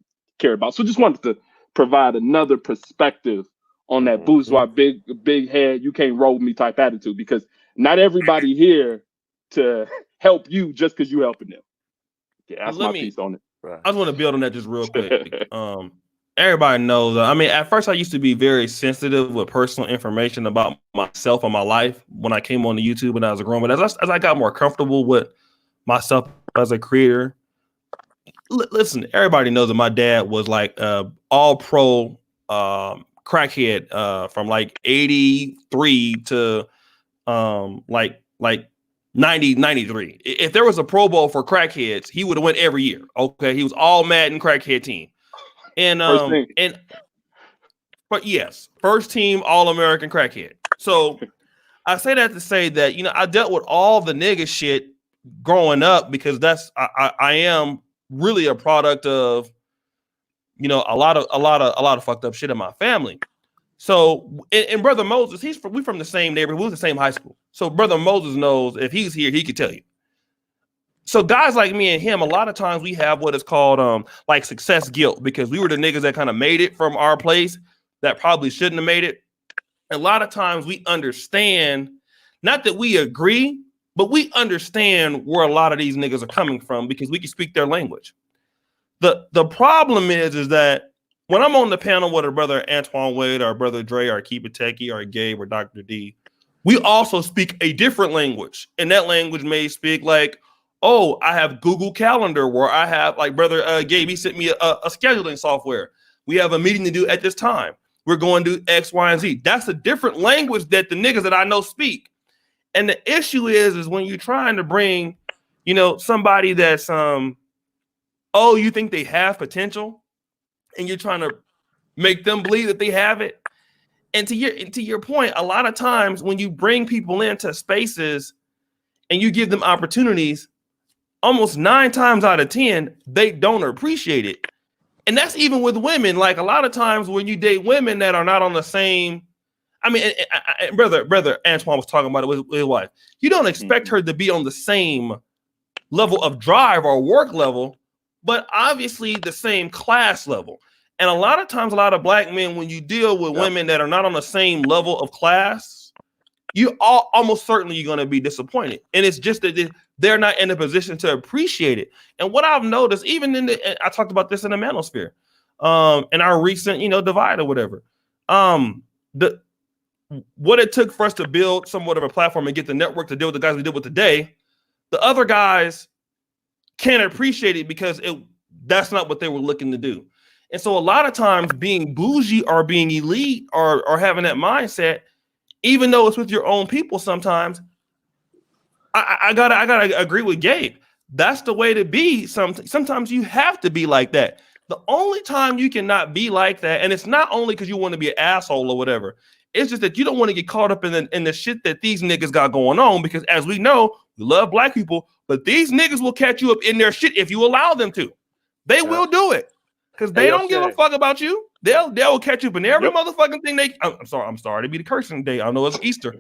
about. So just wanted to provide another perspective on that bourgeois big head, you can't roll me type attitude, because not everybody here to help you just because you helping them. Yeah, that's my piece on it. I just want to build on that just real quick. Everybody knows. I mean, at first I used to be very sensitive with personal information about myself and my life when I came on the YouTube when I was growing. But as I got more comfortable with myself as a creator, listen, everybody knows that my dad was like all pro crackhead from like 83 to like 90, 93. If there was a Pro Bowl for crackheads, he would have went every year. Okay, he was all Madden crackhead team, and but yes, first team All American crackhead. So I say that to say that, you know, I dealt with all the nigga shit growing up because I am really a product of, you know, a lot of fucked up shit in my family. So, and Brother Moses, we from the same neighborhood, we was the same high school. So Brother Moses knows, if he's here, he could tell you. So guys like me and him, a lot of times we have what is called like success guilt, because we were the niggas that kind of made it from our place that probably shouldn't have made it. A lot of times we understand, not that we agree, but we understand where a lot of these niggas are coming from because we can speak their language. The problem is that when I'm on the panel with our brother Antoine Wade, our brother Dre, our Keep It Techie, our Gabe, or Dr. D, we also speak a different language. And that language may speak like, oh, I have Google Calendar, where I have, like brother Gabe, he sent me a scheduling software. We have a meeting to do at this time. We're going to do X, Y, and Z. That's a different language that the niggas that I know speak. And the issue is when you're trying to bring, you know, somebody that's, oh, you think they have potential, and you're trying to make them believe that they have it. And to your point, a lot of times when you bring people into spaces and you give them opportunities, almost 9 times out of 10, they don't appreciate it. And that's even with women. Like a lot of times when you date women that are not on the same, I mean, brother Antoine was talking about it with his wife. You don't expect her to be on the same level of drive or work level, but obviously the same class level. And a lot of times, a lot of black men, when you deal with women that are not on the same level of class, you almost certainly you're going to be disappointed. And it's just that they're not in a position to appreciate it. And what I've noticed, even I talked about this in the manosphere, in our recent, you know, divide or whatever, what it took for us to build somewhat of a platform and get the network to deal with the guys we deal with today, the other guys can't appreciate it because that's not what they were looking to do. And so a lot of times being bougie or being elite or having that mindset, even though it's with your own people, sometimes I gotta agree with Gabe. That's the way to be. Sometimes you have to be like that. The only time you cannot be like that, and it's not only because you want to be an asshole or whatever, it's just that you don't want to get caught up in the shit that these niggas got going on. Because as we know, we love black people, but these niggas will catch you up in their shit if you allow them to. They will do it because they don't give a fuck about you. They'll catch you up in every motherfucking thing they. I'm sorry to be the cursing day. I know it's Easter,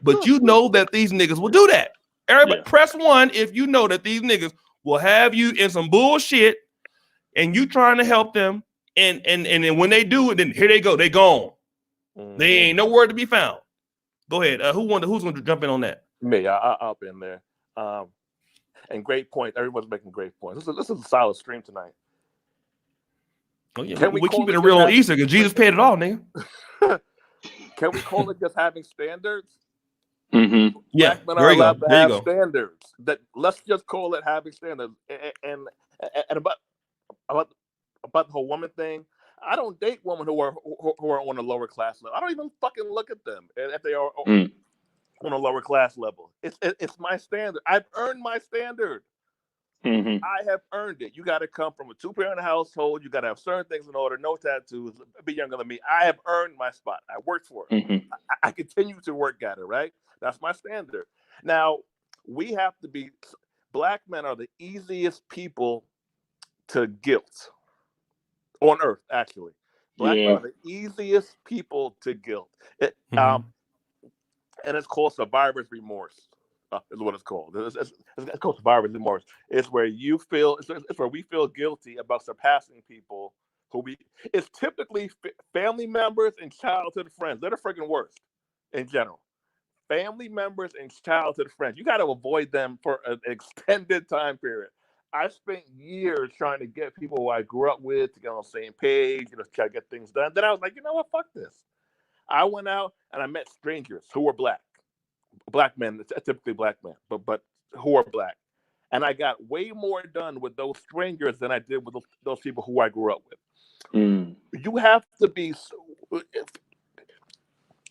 but you know that these niggas will do that. Everybody, press 1 if you know that these niggas will have you in some bullshit, and you trying to help them, and then when they do it, then here they go, they gone. They ain't nowhere to be found. Go ahead. Who's going to jump in on that? Me, I'll be in there. And great point. Everyone's making great points. This is a solid stream tonight. Oh yeah, we keep it real on Easter because Jesus paid it all, nigga. Can we call it just having standards? Mm-hmm. Yeah, black men are allowed to have standards. Let's just call it having standards. And about the whole woman thing, I don't date women who are on a lower class level. I don't even fucking look at them if they are on a lower class level. It's my standard. I've earned my standard. I have earned it. You got to come from a 2-parent household. You got to have certain things in order. No tattoos. Be younger than me. I have earned my spot. I worked for it. I continue to work at it. Right. That's my standard. Now we have to be. Black men are the easiest people to guilt on earth. Actually, black men are the easiest people to guilt. And it's called survivor's remorse. Is what it's called. It's called survivor's remorse. It's where you feel. It's where we feel guilty about surpassing people who we. It's typically family members and childhood friends. They're the freaking worst in general. Family members and childhood friends. You got to avoid them for an extended time period. I spent years trying to get people who I grew up with to get on the same page, try to get things done. Then I was like, you know what? Fuck this. I went out and I met strangers who were black men, typically black men, but who are black. And I got way more done with those strangers than I did with those people who I grew up with. You have to be,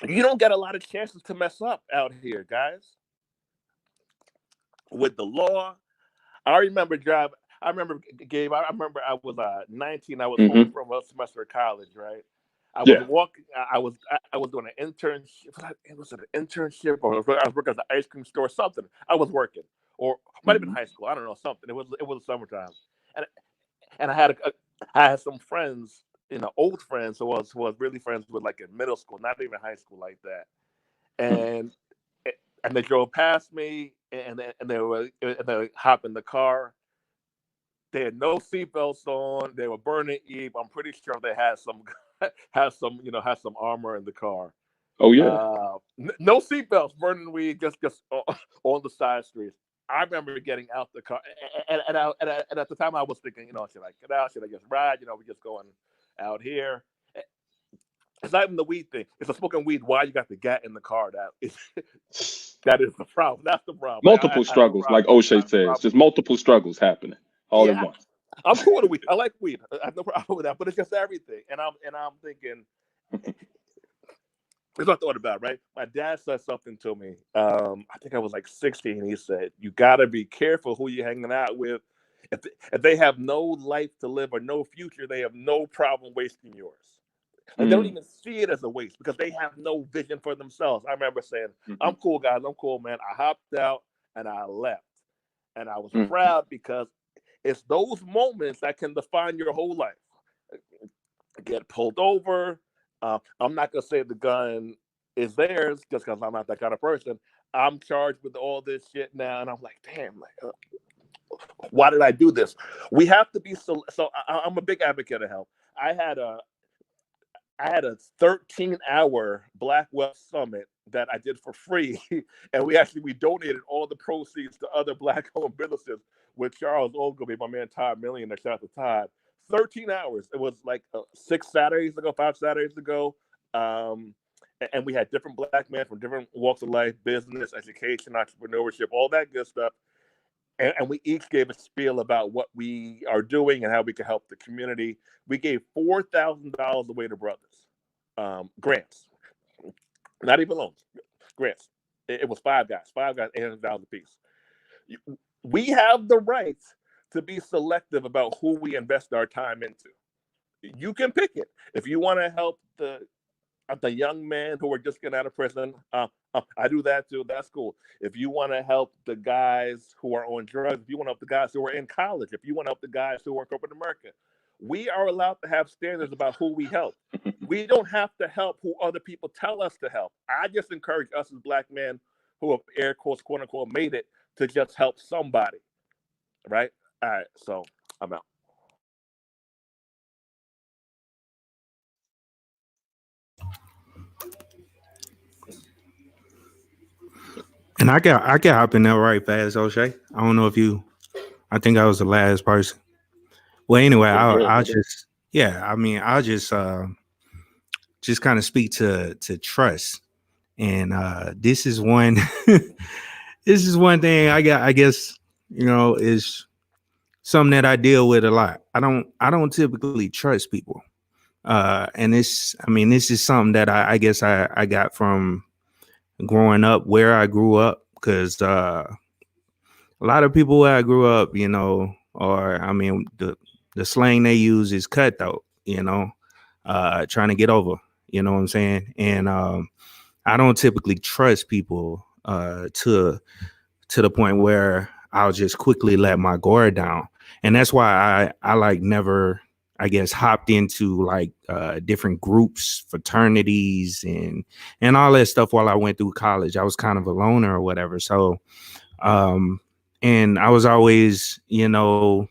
you don't get a lot of chances to mess up out here, guys. With the law, I remember, Gabe, I remember I was 19, I was home from a semester of college, right? I was walking. I was doing an internship. Was it an internship, or I was working at the ice cream store? Something. I was working, or might have been high school. I don't know. Something. It was summertime, and I had some friends, old friends who was really friends with, like, in middle school, not even high school like that, and they drove past me, and they hopped in the car. They had no seatbelts on. They were burning Eve. I'm pretty sure they had some armor in the car. Oh yeah. No seatbelts, burning weed, just on the side streets. I remember getting out the car, and at the time I was thinking, should I get out? Should I just ride? We're just going out here. It's not even the weed thing. It's a smoking weed. Why you got the gat in the car? That is the problem. That's the problem. Multiple struggles, like O'Shea says, just multiple struggles happening all at once. I'm cool with weed. I like weed. I have no problem with that. But it's just everything. And I'm thinking, here's what I thought about, right? My dad said something to me. I think I was like 16. He said, "You gotta be careful who you're hanging out with. If they have no life to live or no future, they have no problem wasting yours. Like, they don't even see it as a waste because they have no vision for themselves." I remember saying, "I'm cool, guys. I'm cool, man." I hopped out and I left, and I was proud because it's those moments that can define your whole life. Get pulled over. I'm not going to say the gun is theirs just because I'm not that kind of person. I'm charged with all this shit now. And I'm like, damn, why did I do this? We have to be so I'm a big advocate of help. I had a 13-hour Black Wealth Summit that I did for free. And we donated all the proceeds to other Black-owned businesses with Charles Ogilvy, my man Todd Millionaire, shout out to Todd. 13 hours. It was like 5 Saturdays ago. And we had different Black men from different walks of life, business, education, entrepreneurship, all that good stuff. And we each gave a spiel about what we are doing and how we can help the community. We gave $4,000 away to brothers. Grants. Not even loans. Grants. It was 5 guys, $800 a piece. We have the right to be selective about who we invest our time into. You can pick it. If you want to help the young men who are just getting out of prison, I do that too. That's cool. If you want to help the guys who are on drugs, if you want to help the guys who are in college, if you want to help the guys who are in corporate America, we are allowed to have standards about who we help. We don't have to help who other people tell us to help. I just encourage us as Black men who have, air quotes, quote unquote, made it, to just help somebody. Right? All right. So I'm out. And I got hop in there right fast, O'Shea. I don't know if I think I was the last person. Well, anyway, I'll just kind of speak to trust. And this is one this is one thing I guess, is something that I deal with a lot. I don't typically trust people. And this is something that I guess I got from growing up where I grew up, because a lot of people where I grew up, you know, or I mean, the slang they use is cutthroat, you know, trying to get over, you know what I'm saying? And I don't typically trust people to the point where I'll just quickly let my guard down. And that's why I like never, I guess, hopped into like different groups, fraternities, and all that stuff while I went through college. I was kind of a loner or whatever. So and I was always, you know,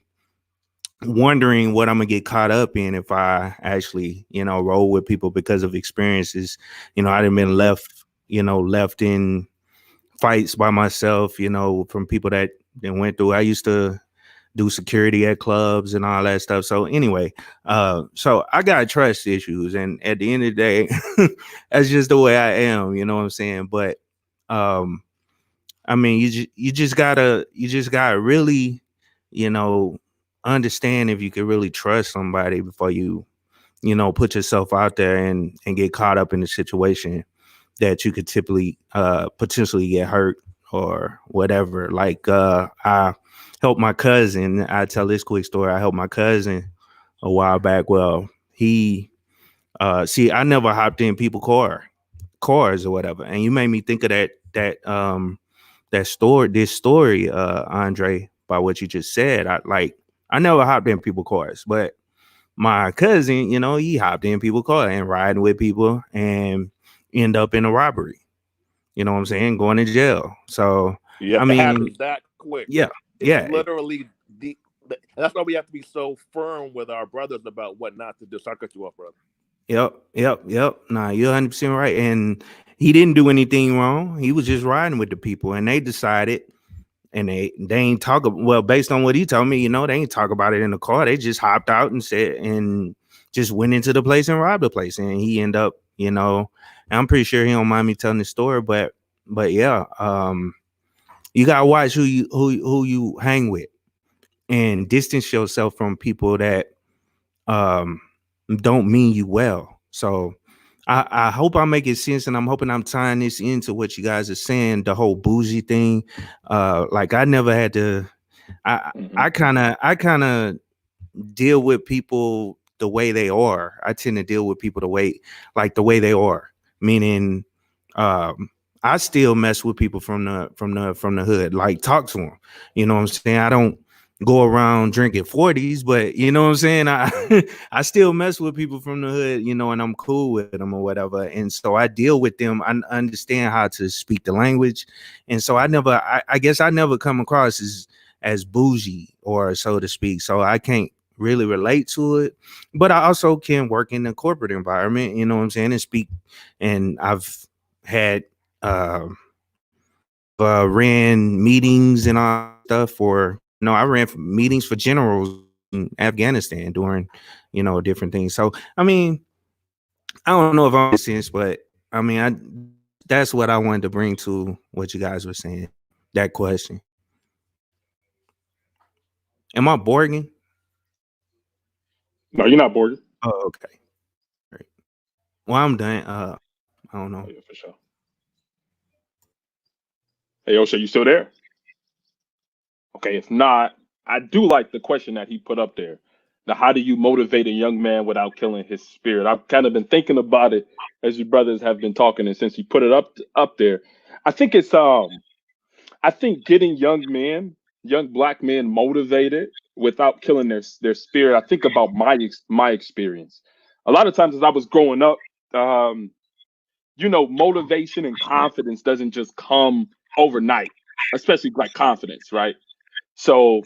wondering what I'm gonna get caught up in if I actually, you know, roll with people because of experiences. You know, I'd have been left, you know, left in fights by myself, you know, from people that went through. I used to do security at clubs and all that stuff. So anyway, so I got trust issues, and at the end of the day, that's just the way I am. You know what I'm saying? But I mean, you just gotta really, you know, understand if you can really trust somebody before you know, put yourself out there and get caught up in a situation that you could typically potentially get hurt or whatever. Like I helped my cousin. I tell this quick story. I helped my cousin a while back. Well, he see, I never hopped in cars or whatever. And you made me think of this story, Andre, by what you just said. I never hopped in people's cars, but my cousin, you know, he hopped in people's cars and riding with people and end up in a robbery. You know what I'm saying? Going to jail. So Yeah, I it mean, happens that quick. yeah, It's yeah, literally the. That's why we have to be so firm with our brothers about what not to do. So I cut you off, brother. yep. Nah, you're 100% right. And he didn't do anything wrong. He was just riding with the people, and they decided, and they ain't talk. Well, based on what he told me, you know, they ain't talk about it in the car. They just hopped out and said and just went into the place and robbed the place, and he ended up, you know. And I'm pretty sure he don't mind me telling the story, but yeah, you gotta watch who you hang with and distance yourself from people that um don't mean you well. So I hope I'm making sense, and I'm hoping I'm tying this into what you guys are saying, the whole bougie thing. Like I never had to I Mhm. I kind of deal with people the way they are. I tend to deal with people the way they are. Meaning, um, I still mess with people from the hood. Like talk to them. You know what I'm saying? I don't go around drinking 40s, but you know what I'm saying? I I still mess with people from the hood, you know, and I'm cool with them or whatever. And so I deal with them. I understand how to speak the language. And so I guess I never come across as bougie or so to speak. So I can't really relate to it, but I also can work in the corporate environment, you know what I'm saying, and speak. And I've had I've ran meetings and all stuff for, you know, I ran meetings for generals in Afghanistan during, you know, different things. So I mean, I don't know if I'm making sense, but I mean, I that's what I wanted to bring to what you guys were saying. That question. Am I boring? No, you're not bored. Oh, okay. Great. Well, I'm done. I don't Oh know. yeah, for sure. Hey, Osha, you still there? Okay, if not, I do like the question that he put up there. Now, how do you motivate a young man without killing his spirit? I've kind of been thinking about it as you brothers have been talking, and since he put it up there, I think it's I think getting young black men motivated without killing their spirit. I think about my experience. A lot of times as I was growing up, um, motivation and confidence doesn't just come overnight, especially like confidence, right? So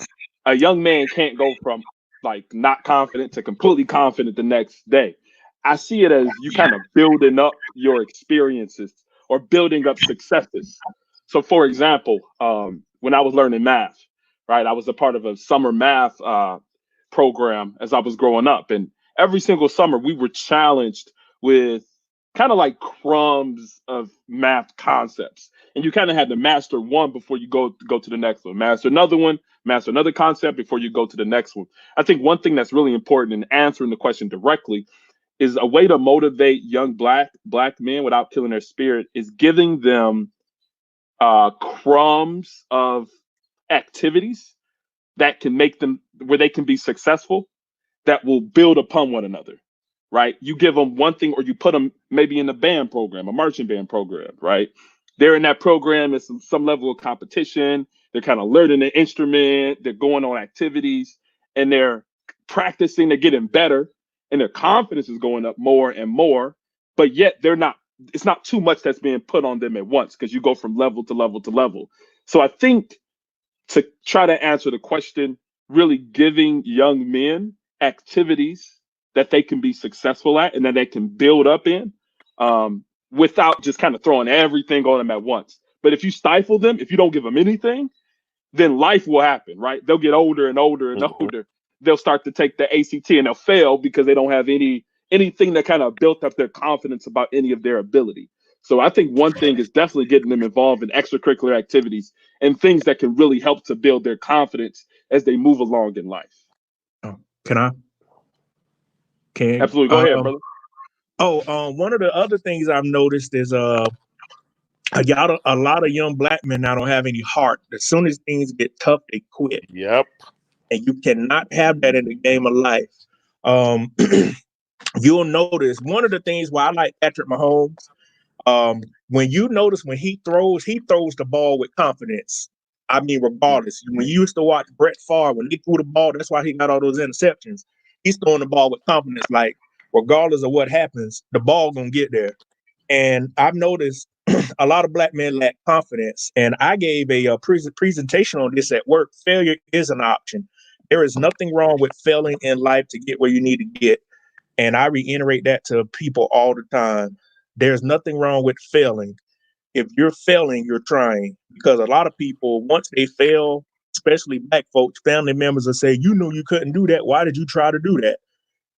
a young man can't go from like not confident to completely confident the next day. I see it as you kind of building up your experiences or building up successes. So, for example, when I was learning math, right, I was a part of a summer math program as I was growing up, and every single summer we were challenged with kind of like crumbs of math concepts, and you kind of had to master one before you go to the next one, master another one, master another concept before you go to the next one. I think one thing that's really important in answering the question directly is a way to motivate young black men without killing their spirit is giving them crumbs of activities that can make them where they can be successful that will build upon one another, right? You give them one thing, or you put them maybe in a band program, a marching band program, right? They're in that program, it's some level of competition. They're kind of learning the instrument, they're going on activities, and they're practicing, they're getting better, and their confidence is going up more and more. But yet it's not too much that's being put on them at once, because you go from level to level to level. So I think, to try to answer the question, really giving young men activities that they can be successful at and that they can build up in, without just kind of throwing everything on them at once. But if you stifle them, if you don't give them anything, then life will happen, right? They'll get older and older and older. They'll start to take the ACT and they'll fail because they don't have anything that kind of built up their confidence about any of their ability. So I think one thing is definitely getting them involved in extracurricular activities and things that can really help to build their confidence as they move along in life. Can I? Absolutely. Go ahead, brother. One of the other things I've noticed is a lot of young black men now don't have any heart. As soon as things get tough, they quit. Yep. And you cannot have that in the game of life. You'll notice one of the things why I like Patrick Mahomes, when you notice when he throws the ball with confidence. I mean, regardless. When you used to watch Brett Favre, when he threw the ball, that's why he got all those interceptions. He's throwing the ball with confidence, like regardless of what happens, the ball gonna get there. And I've noticed a lot of black men lack confidence. And I gave a presentation on this at work. Failure is an option. There is nothing wrong with failing in life to get where you need to get. And I reiterate that to people all the time. There's nothing wrong with failing. If you're failing, you're trying. Because a lot of people, once they fail, especially black folks, family members will say, you knew you couldn't do that. Why did you try to do that?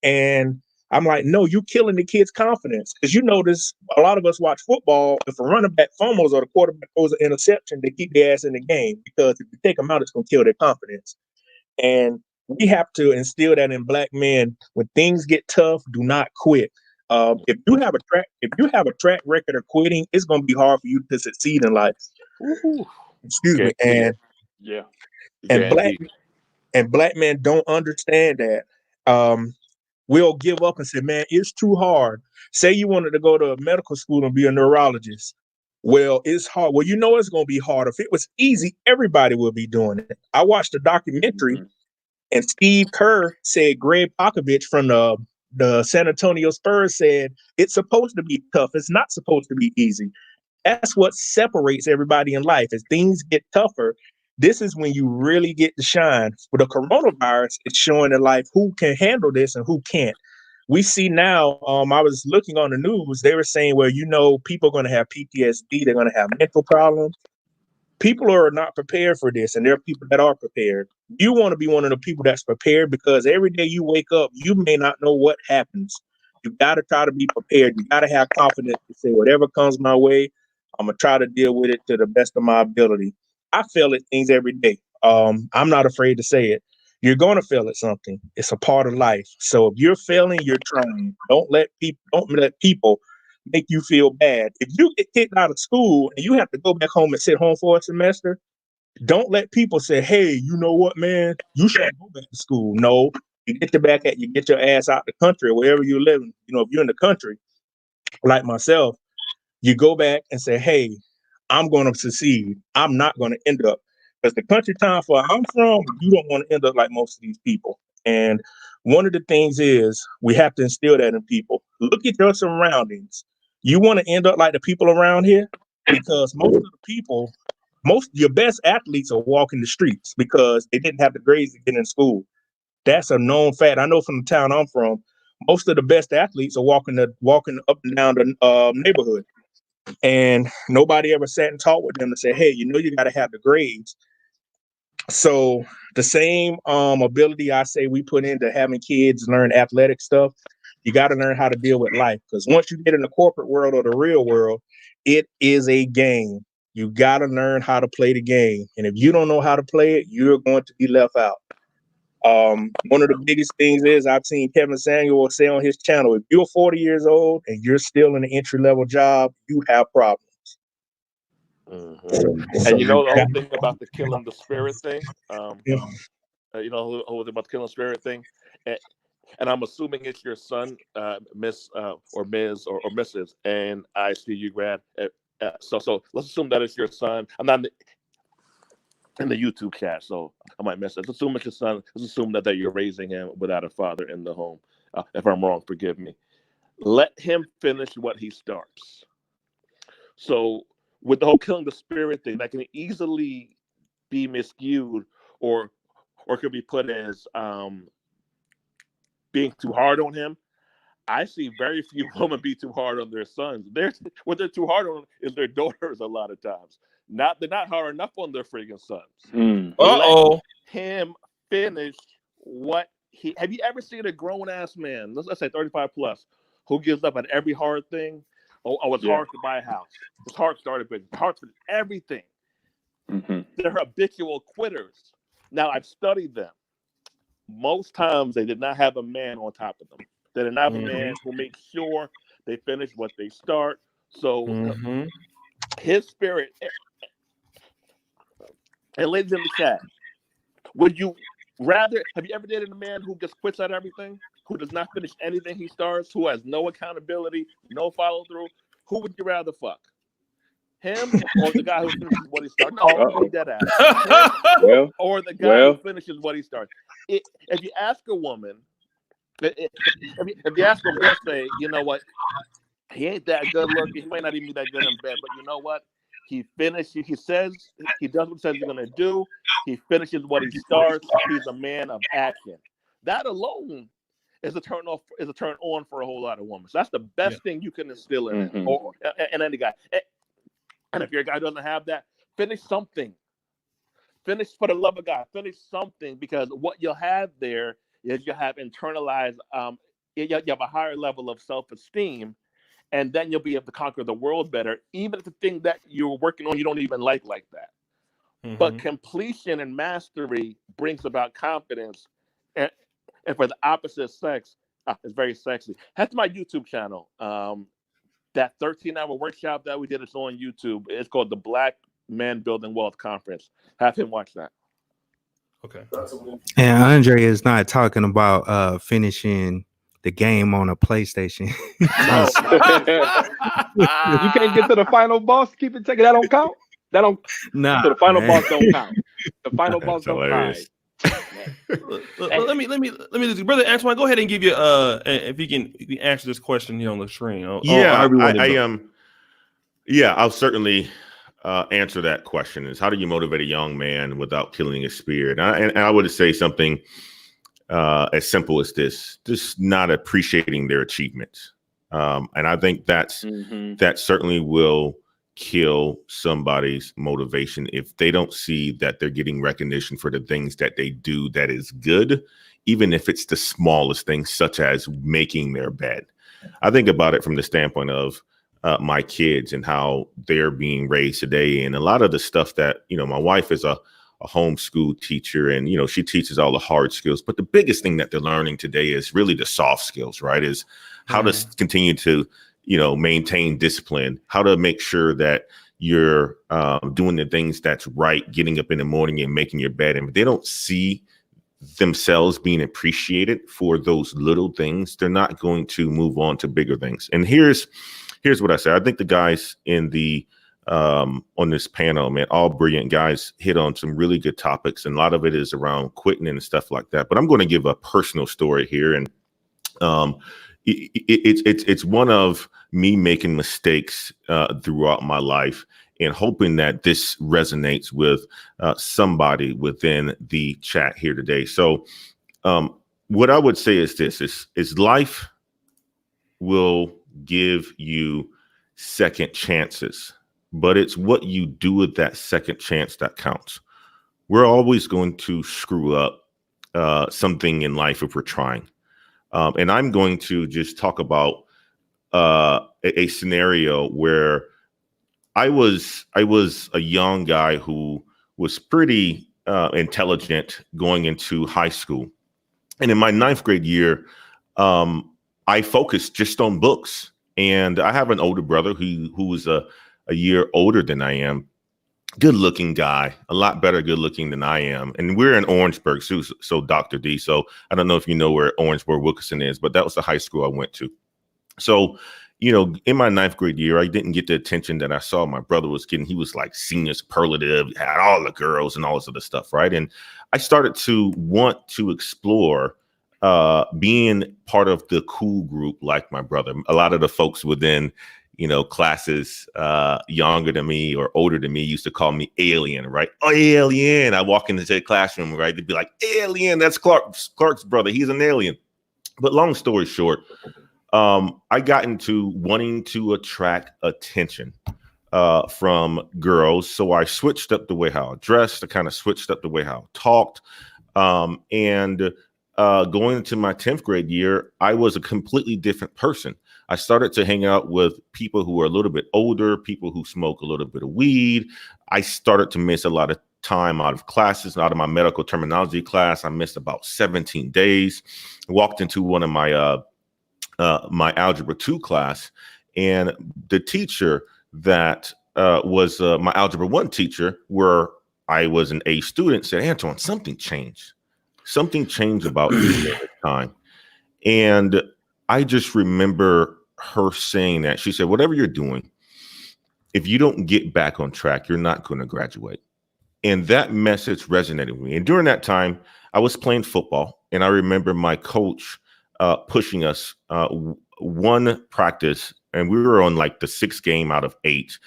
And I'm like, no, you're killing the kid's confidence. Because you notice a lot of us watch football. If a running back fumbles or the quarterback throws an interception, they keep their ass in the game. Because if you take them out, it's going to kill their confidence. And we have to instill that in black men. When things get tough, do not quit. If you have a track record of quitting, it's going to be hard for you to succeed in life. Excuse me. And yeah, and black men don't understand that. We'll give up and say, man, it's too hard. Say you wanted to go to medical school and be a neurologist. Well, it's hard. Well, you know it's going to be hard. If it was easy, everybody would be doing it. I watched a documentary, and Steve Kerr said Greg Popovich from the San Antonio Spurs said it's supposed to be tough. It's not supposed to be easy. That's what separates everybody in life. As things get tougher, this is when you really get to shine. For the coronavirus, it's showing in life who can handle this and who can't. We see now, I was looking on the news, they were saying, well, people are going to have PTSD, they're going to have mental problems. People are not prepared for this, and there are people that are prepared. You want to be one of the people that's prepared, because every day you wake up, you may not know what happens. You got to try to be prepared. You got to have confidence to say, whatever comes my way, I'm going to try to deal with it to the best of my ability. I fail at things every day. I'm not afraid to say it. You're going to fail at something. It's a part of life. So if you're failing, you're trying. Don't let people make you feel bad. If you get kicked out of school and you have to go back home and sit home for a semester, don't let people say, hey, you know what, man, you shouldn't go back to school. No, you get your ass out the country or wherever you're living. If you're in the country, like myself, you go back and say, hey, I'm going to succeed. I'm not going to end up, because the country town where I'm from, you don't want to end up like most of these people. And one of the things is we have to instill that in people. Look at your surroundings. You want to end up like the people around here? Because most of your best athletes are walking the streets because they didn't have the grades to get in school. That's a known fact. I know from the town I'm from, most of the best athletes are walking up and down the neighborhood. And nobody ever sat and talked with them and said, hey, you got to have the grades. So the same ability I say we put into having kids learn athletic stuff, you got to learn how to deal with life. Because once you get in the corporate world or the real world, it is a game. You got to learn how to play the game. And if you don't know how to play it, you're going to be left out. One of the biggest things is I've seen Kevin Samuel say on his channel, if you're 40 years old and you're still in an entry-level job, you have problems. And you know the whole thing about the killing the spirit thing. Yeah. You know the whole thing about the killing the spirit thing. And I'm assuming it's your son, Miss or Ms. or Mrs. And I see you grad. So let's assume that it's your son. I'm not in the YouTube chat, so I might miss it. Let's assume it's your son. Let's assume that you're raising him without a father in the home. If I'm wrong, forgive me. Let him finish what he starts. So with the whole killing the spirit thing, that can easily be miscued or could be put as being too hard on him. I see very few women be too hard on their sons. What they're too hard on is their daughters a lot of times. They're not hard enough on their freaking sons. Let him finish what he. Have you ever seen a grown ass man, let's say 35 plus, who gives up on every hard thing? It's hard to buy a house. It's hard to start a business. It's hard for everything. They're habitual quitters. Now I've studied them. Most times they did not have a man on top of them. They did not have a man who makes sure they finish what they start. So his spirit. And ladies in the chat, would you rather, have you ever dated a man who just quits at everything, who does not finish anything he starts, who has no accountability, no follow through? Who would you rather fuck? Him or the guy who finishes what he starts? No, be dead ass. Or the guy who finishes what he starts. If you ask a woman, if you ask them, they'll say, you know what, he ain't that good looking, he might not even be that good in bed, but you know what? He does what he says he's going to do. He finishes what he starts. He's a man of action. That alone is a turn on for a whole lot of women. So that's the best thing you can instill in him or any guy. And if your guy doesn't have that, finish something. Finish for the love of God. Finish something, because what you'll have there is you'll have internalized. You have a higher level of self-esteem. And then you'll be able to conquer the world better, even if the thing that you're working on you don't even like that. But completion and mastery brings about confidence. And for the opposite sex, it's very sexy. Head to my YouTube channel. That 13-hour workshop that we did is on YouTube. It's called the Black Men Building Wealth Conference. Have him watch that. Okay. And Andre is not talking about finishing the game on a PlayStation. You can't get to the final boss. Keep it taking. That don't count. That don't. Nah, so the final boss don't count. The final boss don't count. Let me, brother Antoine, go ahead and give you if you can answer this question here on the screen. I'll certainly answer that question. Is how do you motivate a young man without killing his spirit? And I would say something as simple as this: just not appreciating their achievements. And I think that certainly will kill somebody's motivation if they don't see that they're getting recognition for the things that they do that is good, even if it's the smallest things, such as making their bed. I think about it from the standpoint of my kids and how they're being raised today. And a lot of the stuff that, my wife is a homeschool teacher, and, she teaches all the hard skills. But the biggest thing that they're learning today is really the soft skills, right? Is how to continue to, maintain discipline, how to make sure that you're doing the things that's right, getting up in the morning and making your bed. And if they don't see themselves being appreciated for those little things, they're not going to move on to bigger things. And here's what I say. I think the guys in the on this panel, man, all brilliant guys, hit on some really good topics, and a lot of it is around quitting and stuff like that. But I'm going to give a personal story here, and it's one of me making mistakes throughout my life, and hoping that this resonates with somebody within the chat here today. So what I would say is this: is life will give you second chances, but it's what you do with that second chance that counts. We're always going to screw up something in life if we're trying. And I'm going to just talk about a scenario where I was a young guy who was pretty intelligent going into high school. And in my 9th grade year, I focused just on books. And I have an older brother who was a year older than I am. good looking guy, a lot better good looking than I am. And we're in Orangeburg, so Dr. D. So I don't know if you know where Orangeburg Wilkinson is, but that was the high school I went to. So, in my 9th grade year, I didn't get the attention that I saw my brother was getting. He was like senior superlative, had all the girls and all this other stuff, right? And I started to want to explore being part of the cool group like my brother. A lot of the folks within, classes younger than me or older than me used to call me alien, right? Oh, alien. I walk into the classroom, right? They'd be like, alien, that's Clark's brother. He's an alien. But long story short, I got into wanting to attract attention from girls. So I switched up the way how I dressed. I kind of switched up the way how I talked. And going into my 10th grade year, I was a completely different person. I started to hang out with people who were a little bit older, people who smoke a little bit of weed. I started to miss a lot of time out of classes, out of my medical terminology class. I missed about 17 days. Walked into one of my my Algebra 2 class, and the teacher that was my Algebra 1 teacher, where I was an A student, said, Antoine, something changed. Something changed about you at the time. And I just remember her saying that. She said, whatever you're doing, if you don't get back on track, you're not going to graduate. And that message resonated with me. And during that time, I was playing football, and I remember my coach pushing us one practice, and we were on like the 6th game out of 8.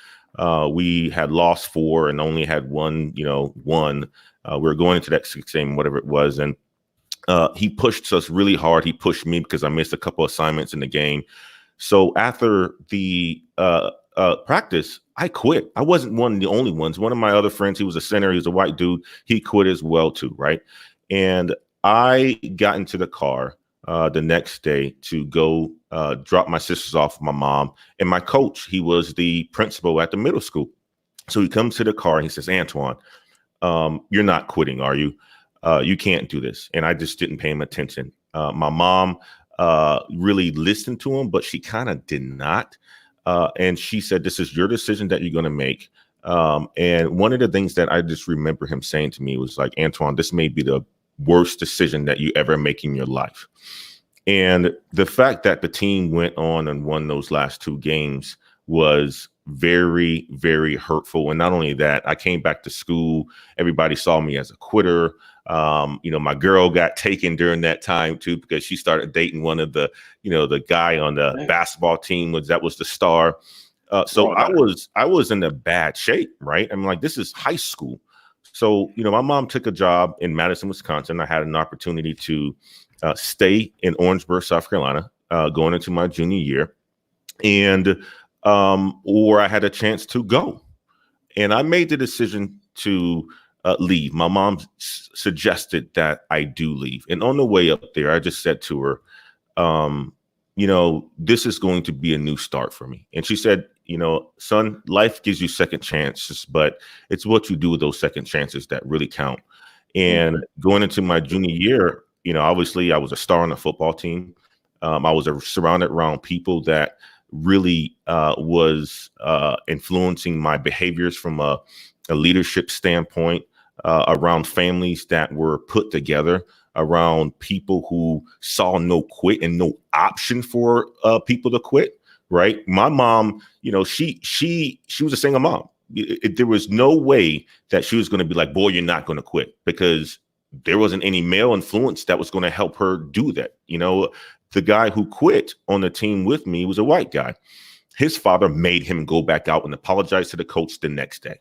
We had lost 4 and only had one. We were going into that 6th game, whatever it was, and he pushed us really hard. He pushed me because I missed a couple assignments in the game. So after the practice, I quit. I wasn't one of the only ones. One of my other friends, he was a center. He was a white dude. He quit as well too, right? And I got into the car the next day to go drop my sisters off with my mom. And my coach, he was the principal at the middle school. So he comes to the car and he says, Antoine, you're not quitting, are you? You can't do this. And I just didn't pay him attention. My mom really listened to him, but she kind of did not. And she said, this is your decision that you're going to make. And one of the things that I just remember him saying to me was like, Antoine, this may be the worst decision that you ever make in your life. And the fact that the team went on and won those last 2 games was very, very hurtful. And not only that, I came back to school. Everybody saw me as a quitter. My girl got taken during that time too, because she started dating one of the, the guy on the basketball team that was the star. So I was in a bad shape, right? I'm like, this is high school. So, my mom took a job in Madison, Wisconsin. I had an opportunity to stay in Orangeburg, South Carolina, going into my junior year, and or I had a chance to go. And I made the decision to leave. My mom suggested that I do leave. And on the way up there, I just said to her, this is going to be a new start for me. And she said, son, life gives you second chances, but it's what you do with those second chances that really count. And going into my junior year, obviously I was a star on the football team. I was surrounded around people that really was influencing my behaviors from a leadership standpoint, around families that were put together, around people who saw no quit and no option for people to quit. Right. My mom, she was a single mom. There was no way that she was going to be like, boy, you're not going to quit, because there wasn't any male influence that was going to help her do that. The guy who quit on the team with me was a white guy. His father made him go back out and apologize to the coach the next day.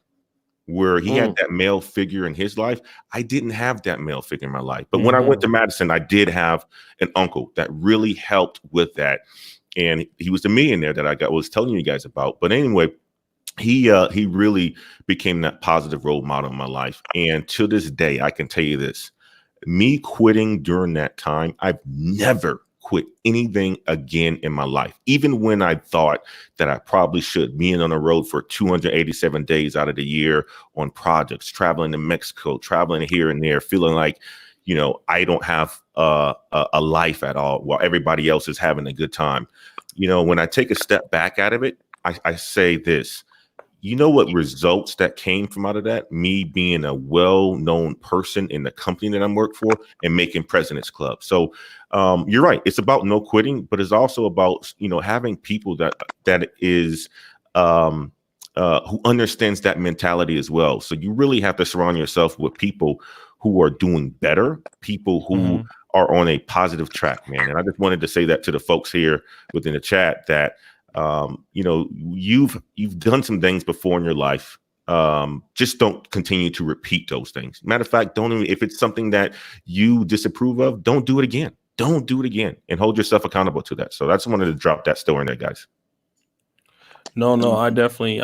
Where he had that male figure in his life, I didn't have that male figure in my life. But when I went to Madison, I did have an uncle that really helped with that. And he was the millionaire that I was telling you guys about. But anyway, he really became that positive role model in my life. And to this day, I can tell you this, me quitting during that time, I've never quit anything again in my life, even when I thought that I probably should. Being on the road for 287 days out of the year on projects, traveling to Mexico, traveling here and there, feeling like, I don't have a life at all while everybody else is having a good time. When I take a step back out of it, I say this, you know what results that came from out of that? Me being a well-known person in the company that I'm working for and making President's Club. So you're right. It's about no quitting, but it's also about, having people that is who understands that mentality as well. So you really have to surround yourself with people who are doing better, people who are on a positive track, man. And I just wanted to say that to the folks here within the chat that you've done some things before in your life. Just don't continue to repeat those things. Matter of fact, if it's something that you disapprove of, don't do it again. Don't do it again, and hold yourself accountable to that. So I just wanted to drop that story in there, guys. No, I definitely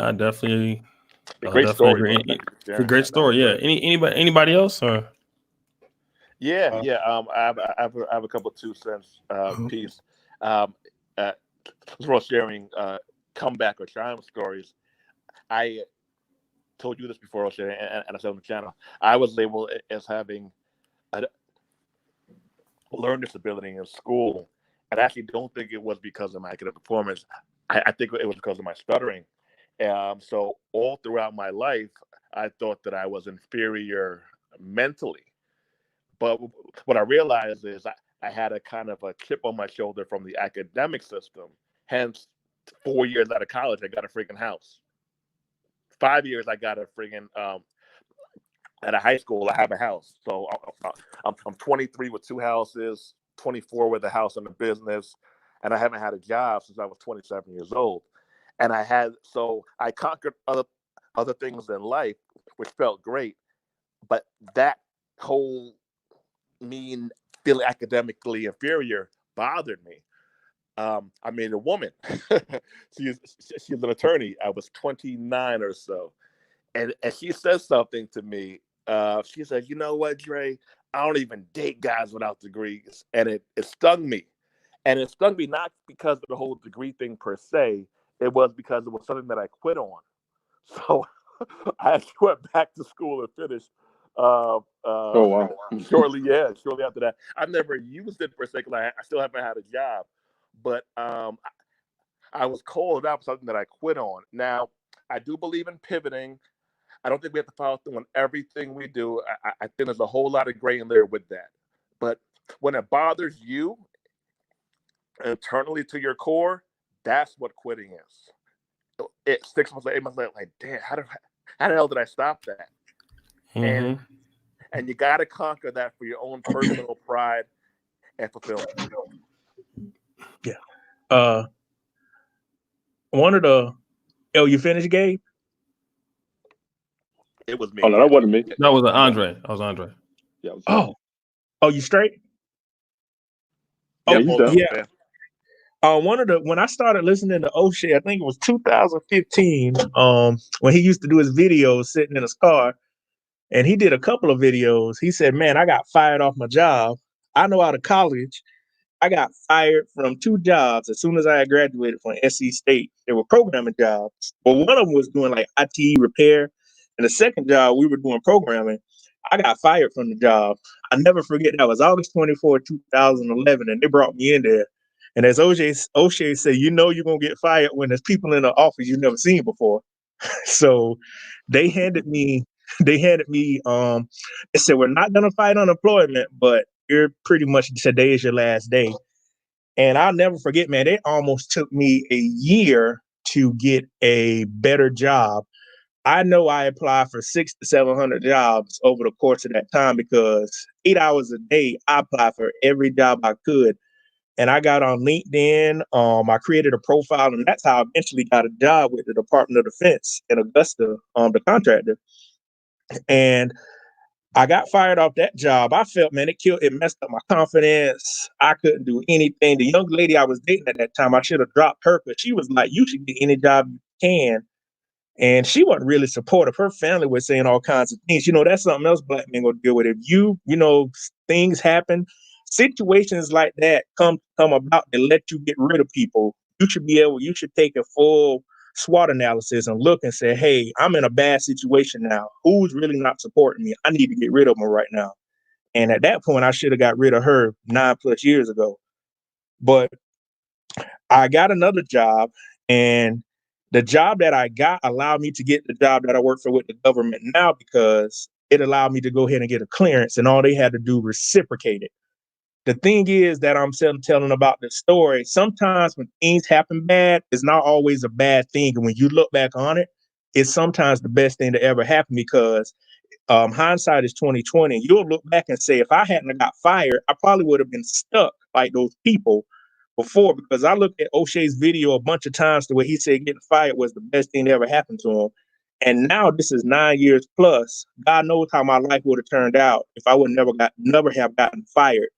Great story. agree. It's a great story. Yeah. Anybody else or? Yeah. I have a couple of 2 cents piece. As well as sharing comeback or triumph stories. I told you this before, and I said on the channel. I was labeled as having a learning disability in school, and I actually don't think it was because of my academic performance. I think it was because of my stuttering. So all throughout my life, I thought that I was inferior mentally. But what I realized is I had a kind of a chip on my shoulder from the academic system. Hence, 4 years out of college, I got a freaking house. 5 years, I got a freaking at a high school, I have a house. So I'm 23 with 2 houses, 24 with a house and a business, and I haven't had a job since I was 27 years old. And I conquered other things in life, which felt great, but that whole mean feeling academically inferior bothered me. I made a woman. she's an attorney. I was 29 or so, and she said something to me. She said, "You know what, Dre? I don't even date guys without degrees," and it stung me. And it stung me not because of the whole degree thing per se. It was because it was something that I quit on. So I actually went back to school and finished. Oh wow! Shortly after that, I've never used it per se because I still haven't had a job. But I was called out for something that I quit on. Now, I do believe in pivoting. I don't think we have to follow through on everything we do. I think there's a whole lot of gray in there with that. But when it bothers you internally to your core, that's what quitting is. It 6 months later, 8 months later, like, damn, how the hell did I stop that? And you got to conquer that for your own personal pride and fulfillment. Yeah. You finished, Gabe? It was me. Oh no, that wasn't me. That was Andre. I was Andre. Yeah. You straight? Yeah, he's done. Yeah. When I started listening to O'Shea, I think it was 2015. When he used to do his videos sitting in his car, and he did a couple of videos. He said, "Man, I got fired off my job. I know out of college, I got fired from 2 jobs as soon as I had graduated from SC State. They were programming jobs. Well, one of them was doing like IT repair, and the second job we were doing programming. I got fired from the job. I never forget that was August 24, 2011, and they brought me in there. And as O'Shea said, you're gonna get fired when there's people in the office you've never seen before. So they handed me they said, we're not gonna fight unemployment, but you're pretty much today is your last day. And I'll never forget, man, it almost took me a year to get a better job. I know I applied for 600 to 700 jobs over the course of that time because 8 hours a day, I applied for every job I could. And I got on LinkedIn. I created a profile, and that's how I eventually got a job with the Department of Defense in Augusta, the contractor. And I got fired off that job. I felt, man, it messed up my confidence. I couldn't do anything. The young lady I was dating at that time, I should have dropped her because she was like, you should get any job you can. And she wasn't really supportive. Her family was saying all kinds of things. That's something else black men gonna deal with. If things happen, situations like that come about and let you get rid of people. You should take a full SWOT analysis and look and say, hey, I'm in a bad situation now. Who's really not supporting me? I need to get rid of them right now. And at that point, I should have got rid of her 9+ years ago. But I got another job, and The job that I got allowed me to get the job that I work for with the government now, because it allowed me to go ahead and get a clearance, and all they had to do reciprocate it. The thing is that I'm telling about this story. Sometimes when things happen bad, it's not always a bad thing. And when you look back on it, it's sometimes the best thing to ever happen, because hindsight is 2020. You'll look back and say, if I hadn't have got fired, I probably would have been stuck like those people before, because I looked at O'Shea's video a bunch of times to where he said getting fired was the best thing that ever happened to him. And now this is 9 years plus. God knows how my life would have turned out if I would never have gotten fired.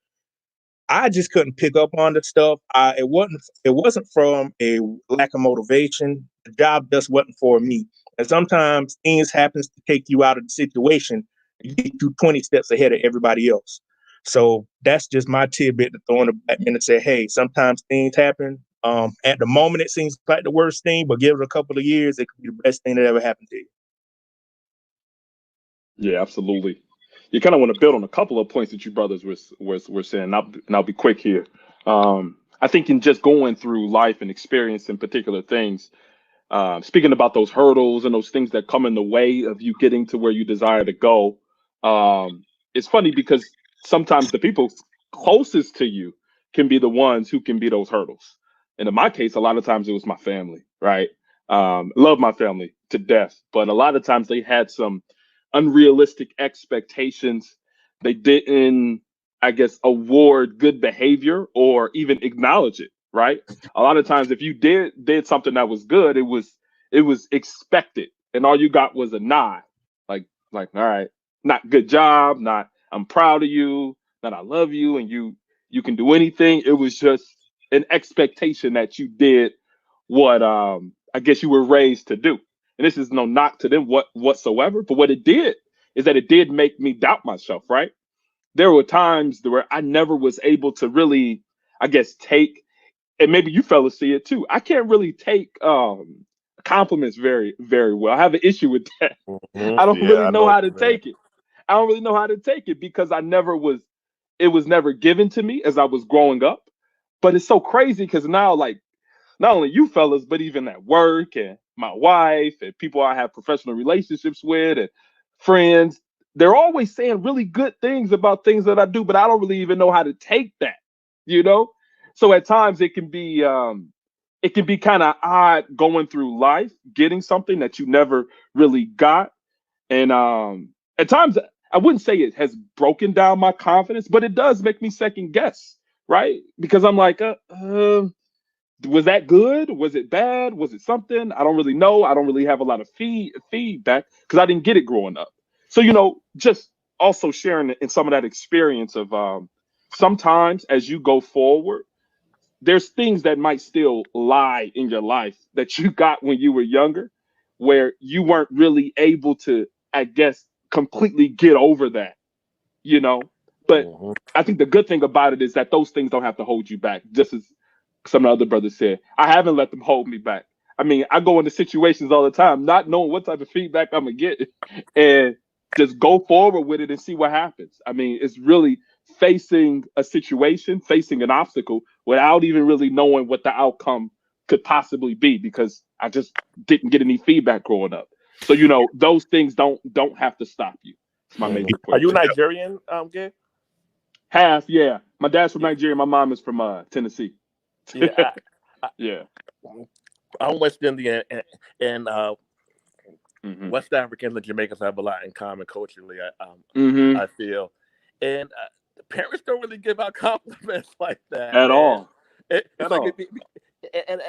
I just couldn't pick up on the stuff. It wasn't from a lack of motivation. The job just wasn't for me. And sometimes things happens to take you out of the situation and get you 20 steps ahead of everybody else. So that's just my tidbit to throw in the back end and say, hey, sometimes things happen. At the moment, it seems like the worst thing, but give it a couple of years, it could be the best thing that ever happened to you. Yeah, absolutely. You kind of want to build on a couple of points that you brothers were saying. And I'll be quick here. I think in just going through life and experiencing particular things, speaking about those hurdles and those things that come in the way of you getting to where you desire to go, it's funny because sometimes the people closest to you can be the ones who can be those hurdles. And in my case, a lot of times it was my family, right? Love my family to death, but a lot of times they had some unrealistic expectations. They didn't, I guess, award good behavior or even acknowledge it, right? A lot of times if you did something that was good, it was expected, and all you got was a nod, like all right, not good job, not I'm proud of you, not I love you, and you can do anything. It was just an expectation that you did what I guess you were raised to do. And this is no knock to them whatsoever, but what it did is that it did make me doubt myself, right? There were times where I never was able to really, I guess, take, and maybe you fellas see it too. I can't really take compliments very, very well. I have an issue with that. I don't really know how to take it. I don't really know how to take it because it was never given to me as I was growing up. But it's so crazy because now, like, not only you fellas, but even at work and my wife and people I have professional relationships with and friends, they're always saying really good things about things that I do, but I don't really even know how to take that, you know? So at times it can be kind of odd going through life, getting something that you never really got. And at times I wouldn't say it has broken down my confidence, but it does make me second guess, right? Because I'm like, was that good? Was it bad? Was it something? I don't really know. I don't really have a lot of feedback because I didn't get it growing up. So, just also sharing in some of that experience of sometimes as you go forward, there's things that might still lie in your life that you got when you were younger, where you weren't really able to, I guess, completely get over that, But I think the good thing about it is that those things don't have to hold you back, just as some of the other brothers said. I haven't let them hold me back. I mean, I go into situations all the time, not knowing what type of feedback I'm going to get, and just go forward with it and see what happens. I mean, it's really facing a situation, facing an obstacle without even really knowing what the outcome could possibly be, because I just didn't get any feedback growing up. So, those things don't have to stop you. It's my major point. Are you Nigerian, Gay? Half, yeah. My dad's from Nigeria. My mom is from Tennessee. Yeah, yeah. I'm West Indian, and West Africans and Jamaicans have a lot in common culturally. I feel, and parents don't really give out compliments like that at all. It's like and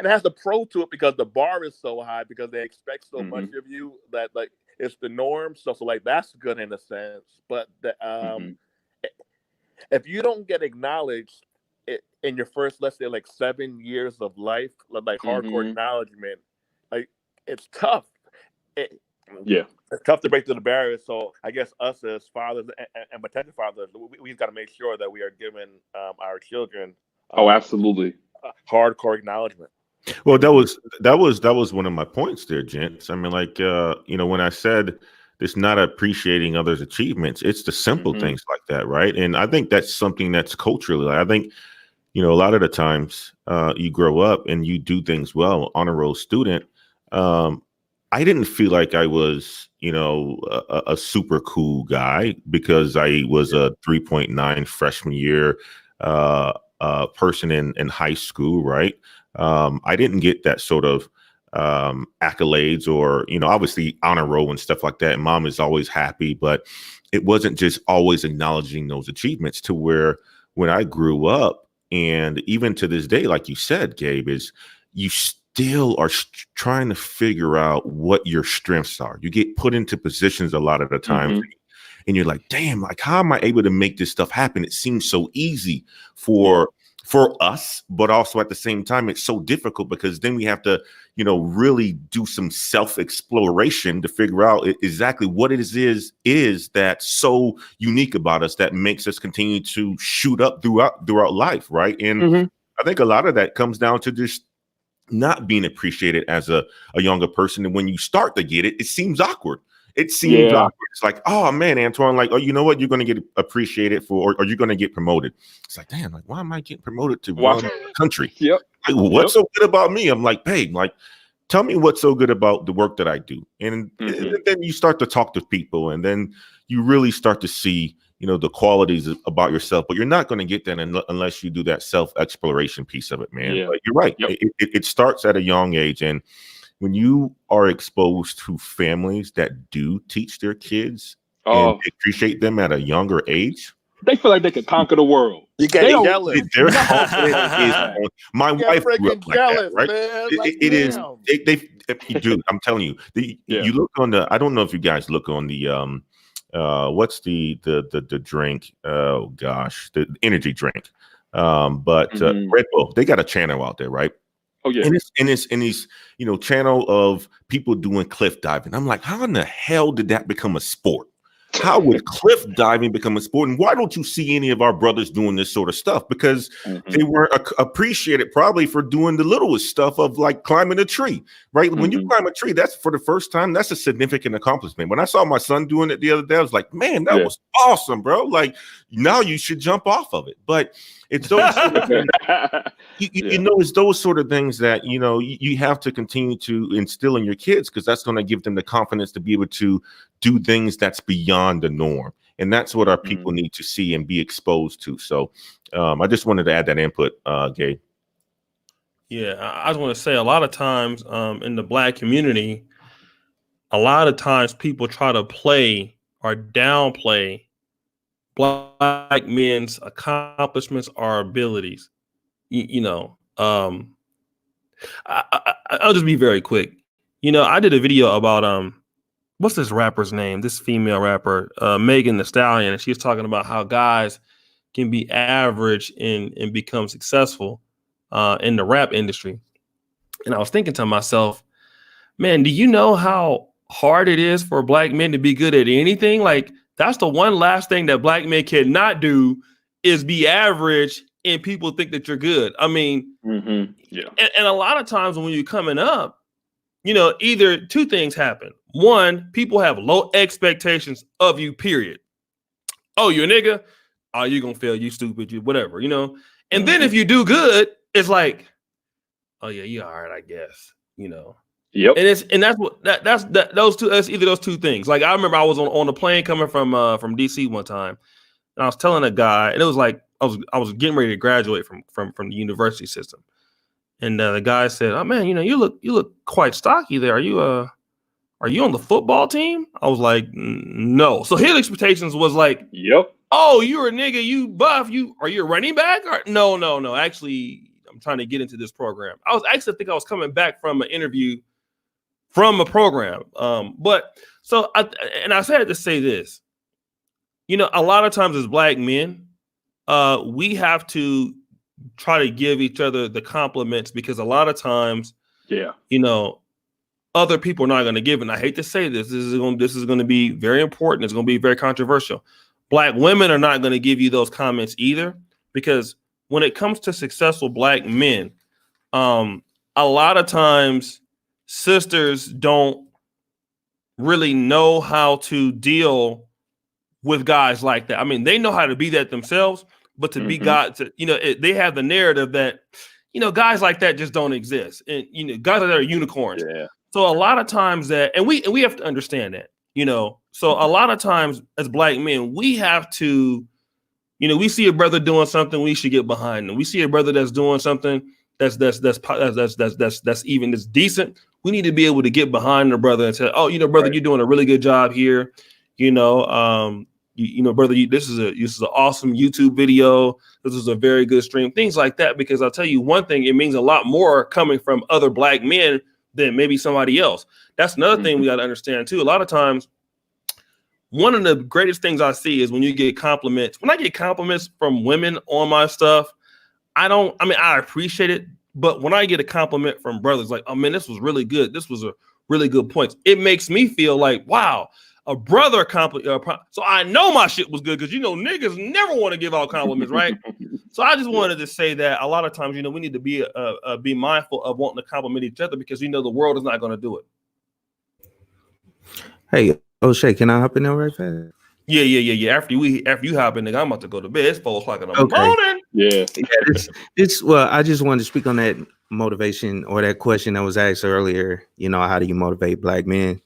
it has the pro to it because the bar is so high because they expect so much of you that like it's the norm. So like that's good in a sense, but if you don't get acknowledged in your first, let's say, like 7 years of life, like hardcore acknowledgement, like it's tough. It's tough to break through the barrier. So I guess us as fathers and potential fathers, we've got to make sure that we are giving our children absolutely hardcore acknowledgement. Well, that was one of my points there, gents. I mean, like when I said it's not appreciating others' achievements, it's the simple things like that, right? And I think that's something that's culturally, I think a lot of the times you grow up and you do things well, honor roll student. I didn't feel like I was, a super cool guy because I was a 3.9 freshman year person in high school, right? I didn't get that sort of accolades or, obviously honor roll and stuff like that. And mom is always happy, but it wasn't just always acknowledging those achievements to where when I grew up, and even to this day, like you said, Gabe, is you still are trying to figure out what your strengths are. You get put into positions a lot of the time, and you're like, damn, like, how am I able to make this stuff happen? It seems so easy for us, but also at the same time, it's so difficult because then we have to, really do some self-exploration to figure out exactly what it is that's so unique about us that makes us continue to shoot up throughout life, right? And I think a lot of that comes down to just not being appreciated as a younger person. And when you start to get it, it seems awkward. It seems awkward. It's like, oh man, Antoine, like, oh, you know what? You're going to get appreciated for, or you're going to get promoted. It's like, damn, like, why am I getting promoted to one country? Yep. Like, what's so good about me? I'm like, babe, like, tell me what's so good about the work that I do. And then you start to talk to people, and then you really start to see, the qualities about yourself, but you're not going to get that unless you do that self-exploration piece of it, man. Yeah. But you're right. Yep. It starts at a young age. And when you are exposed to families that do teach their kids and appreciate them at a younger age, they feel like they could conquer the world. You get jealous. Their confidence is on. My wife grew up like jealous, that, right? Man. Like, it is. Dude, I'm telling you. You look on the. I don't know if you guys look on the what's the drink? Oh gosh, the energy drink. But Red Bull, they got a channel out there, right? Oh yeah, and it's channel of people doing cliff diving. I'm like, how in the hell did that become a sport? How would cliff diving become a sport? And why don't you see any of our brothers doing this sort of stuff? Because they weren't appreciated probably for doing the littlest stuff of like climbing a tree, right? When you climb a tree, that's for the first time. That's a significant accomplishment. When I saw my son doing it the other day, I was like, man, that was awesome, bro. Like, now you should jump off of it. But it's those sort of things, it's those sort of things that, you have to continue to instill in your kids, because that's going to give them the confidence to be able to do things that's beyond the norm. And that's what our people need to see and be exposed to. So I just wanted to add that input, Gabe. Yeah, I just want to say a lot of times in the Black community, a lot of times people try to play or downplay Black men's accomplishments or abilities. I'll just be very quick. I did a video about what's this rapper's name? This female rapper, Megan Thee Stallion, and she was talking about how guys can be average and become successful in the rap industry. And I was thinking to myself, man, do you know how hard it is for Black men to be good at anything? Like, that's the one last thing that Black men cannot do is be average and people think that you're good. I mean, and a lot of times when you're coming up, either two things happen. One, people have low expectations of you, period. Oh, you a nigga? Oh, you're going to fail. You stupid. You whatever, And then if you do good, it's like, oh yeah, you all right, I guess, Yep. And that's either those two things. Like, I remember I was on a plane coming from DC one time, and I was telling a guy, and it was like I was getting ready to graduate from the university system, and the guy said, "Oh man, you look quite stocky there. Are you on the football team?" I was like, "No." So his expectations was like, "Yep, oh, you're a nigga, you buff, are you a running back?" Or no. Actually, I'm trying to get into this program. I was coming back from an interview from a program. But so I said to say this, a lot of times as Black men, we have to try to give each other the compliments, because a lot of times, other people are not going to give it. And I hate to say this, this is going to be very important. It's going to be very controversial. Black women are not going to give you those comments either, because when it comes to successful Black men, a lot of times sisters don't really know how to deal with guys like that. I mean, they know how to be that themselves, but to be God, to, they have the narrative that, guys like that just don't exist. And, guys like that are unicorns. Yeah. So a lot of times and we have to understand that, so a lot of times as Black men, we have to, we see a brother doing something, we should get behind them. We see a brother that's doing something that's even that's decent. We need to be able to get behind the brother and say, oh, brother, you're doing a really good job here. Brother, this is an awesome YouTube video. This is a very good stream, things like that. Because I'll tell you one thing, it means a lot more coming from other Black men than maybe somebody else. That's another thing we got to understand too. A lot of times, one of the greatest things I see is when you get compliments. When I get compliments from women on my stuff, I appreciate it. But when I get a compliment from brothers, like, oh man, this was really good. This was a really good point. It makes me feel like, wow, a brother compliment. So I know my shit was good because, niggas never want to give out compliments, right? So I just wanted to say that a lot of times, we need to be mindful of wanting to compliment each other because, the world is not going to do it. Hey, O'Shea, can I hop in there right fast? Yeah. After you hop in, nigga, I'm about to go to bed. It's 4 o'clock in the morning. Yeah. Well, I just wanted to speak on that motivation or that question that was asked earlier. How do you motivate Black men,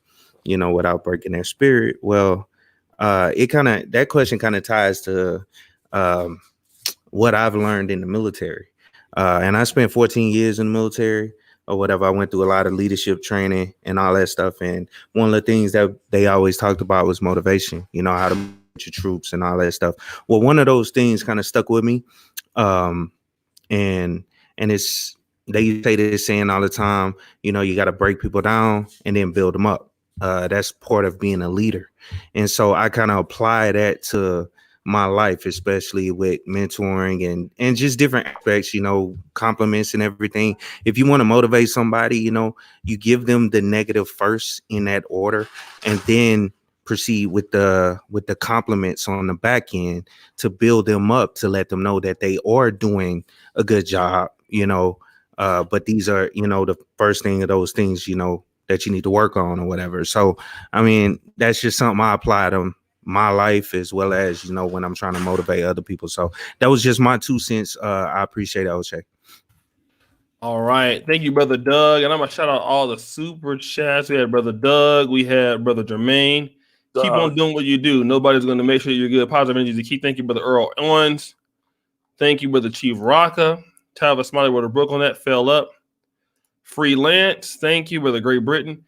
without breaking their spirit? Well, that question kind of ties to what I've learned in the military. And I spent 14 years in the military or whatever. I went through a lot of leadership training and all that stuff. And one of the things that they always talked about was motivation, how to motivate your troops and all that stuff. Well, one of those things kind of stuck with me. And it's, they say this saying all the time, you got to break people down and then build them up. That's part of being a leader. And so I kind of apply that to my life, especially with mentoring and just different aspects, compliments and everything. If you want to motivate somebody, you give them the negative first in that order, and then proceed with the compliments on the back end to build them up, to let them know that they are doing a good job, but these are, the first thing of those things, that you need to work on or whatever. So, that's just something I apply to my life as well as, when I'm trying to motivate other people. So that was just my 2 cents. I appreciate it, O'Shea. All right. Thank you, Brother Doug. And I'm going to shout out all the super chats. We had Brother Doug. We had Brother Jermaine. Keep on doing what you do. Nobody's going to make sure you're good. Positive energy to keep. Thank you, Brother Earl Owens. Thank you, Brother Chief Rocca. Talbot Smiley, Brother Brooklyn, that fell up. Freelance. Thank you, Brother Great Britain.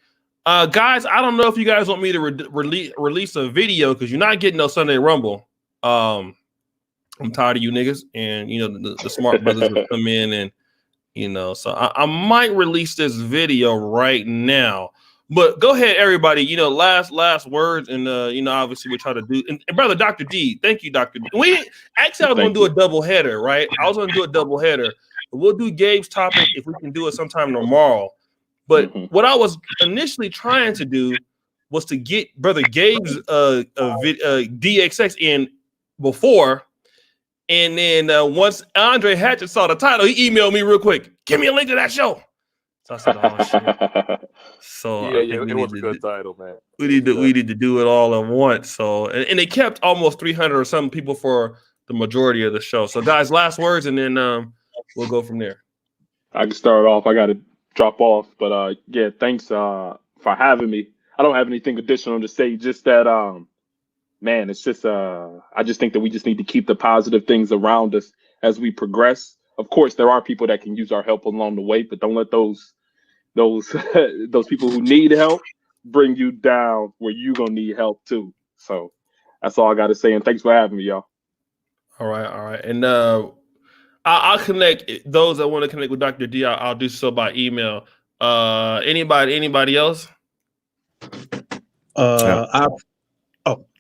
Guys, I don't know if you guys want me to release a video because you're not getting no Sunday Rumble. I'm tired of you niggas, and the smart brothers will come in and so I might release this video right now. But go ahead, everybody. Last words, and obviously we try to do. And brother Dr. D, thank you, Dr. D. I was going to do a double header, right? I was going to do a double header. We'll do Gabe's topic if we can do it sometime tomorrow. But what I was initially trying to do was to get Brother Gabe's DXX in before. And then once Andre Hatchett saw the title, he emailed me real quick. Give me a link to that show. So I said, oh, shit. So yeah, it was a good title, man. We need to do it all at once. So and they kept almost 300 or some people for the majority of the show. So guys, last words, and then we'll go from there. I can start off. I got to drop off, but yeah, thanks for having me. I don't have anything additional to say, just that man, it's just I just think that we just need to keep the positive things around us as we progress. Of course, there are people that can use our help along the way, but don't let those people who need help bring you down where you're gonna need help too. So that's all I got to say, and thanks for having me, y'all. All right, and I'll connect those that want to connect with Dr. D. I'll do so by email. Anybody else?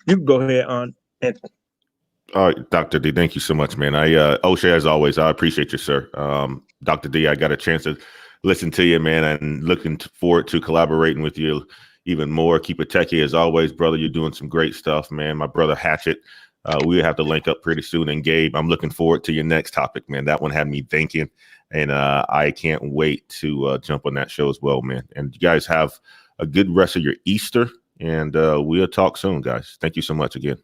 You can go ahead on. All right, Dr. D, thank you so much, man. O'Shea, as always, I appreciate you, sir. Dr. D, I got a chance to listen to you, man, and looking forward to collaborating with you even more. Keep it techie as always, brother. You're doing some great stuff, man. My brother Hatchet, we have to link up pretty soon. And Gabe, I'm looking forward to your next topic, man. That one had me thinking, and I can't wait to jump on that show as well, man. And you guys have a good rest of your Easter, and we'll talk soon, guys. Thank you so much again.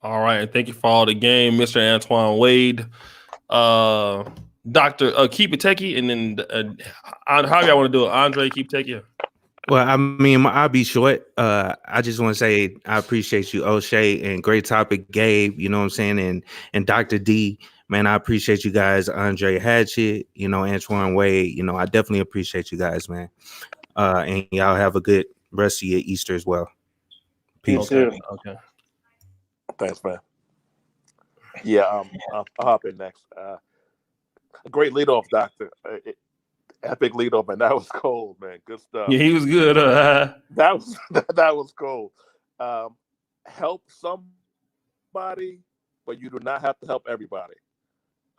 All right. Thank you for all the game, Mr. Antoine Wade. Dr. Keep It Techie, and then how y'all want to do it? Andre, Keep Techie. Well, I mean, I'll be short. I just want to say I appreciate you, O'Shea, and great topic, Gabe. You know what I'm saying, and Dr. D, man, I appreciate you guys, Andre Hatchett, you know, Antoine Wade. You know, I definitely appreciate you guys, man. And y'all have a good rest of your Easter as well. Peace. Okay. Thanks, man. Yeah, I'll hop in next. Great leadoff, Doctor. Epic leadoff, man. That was cold, man. Good stuff. Yeah, he was good. That was cold. Help somebody, but you do not have to help everybody.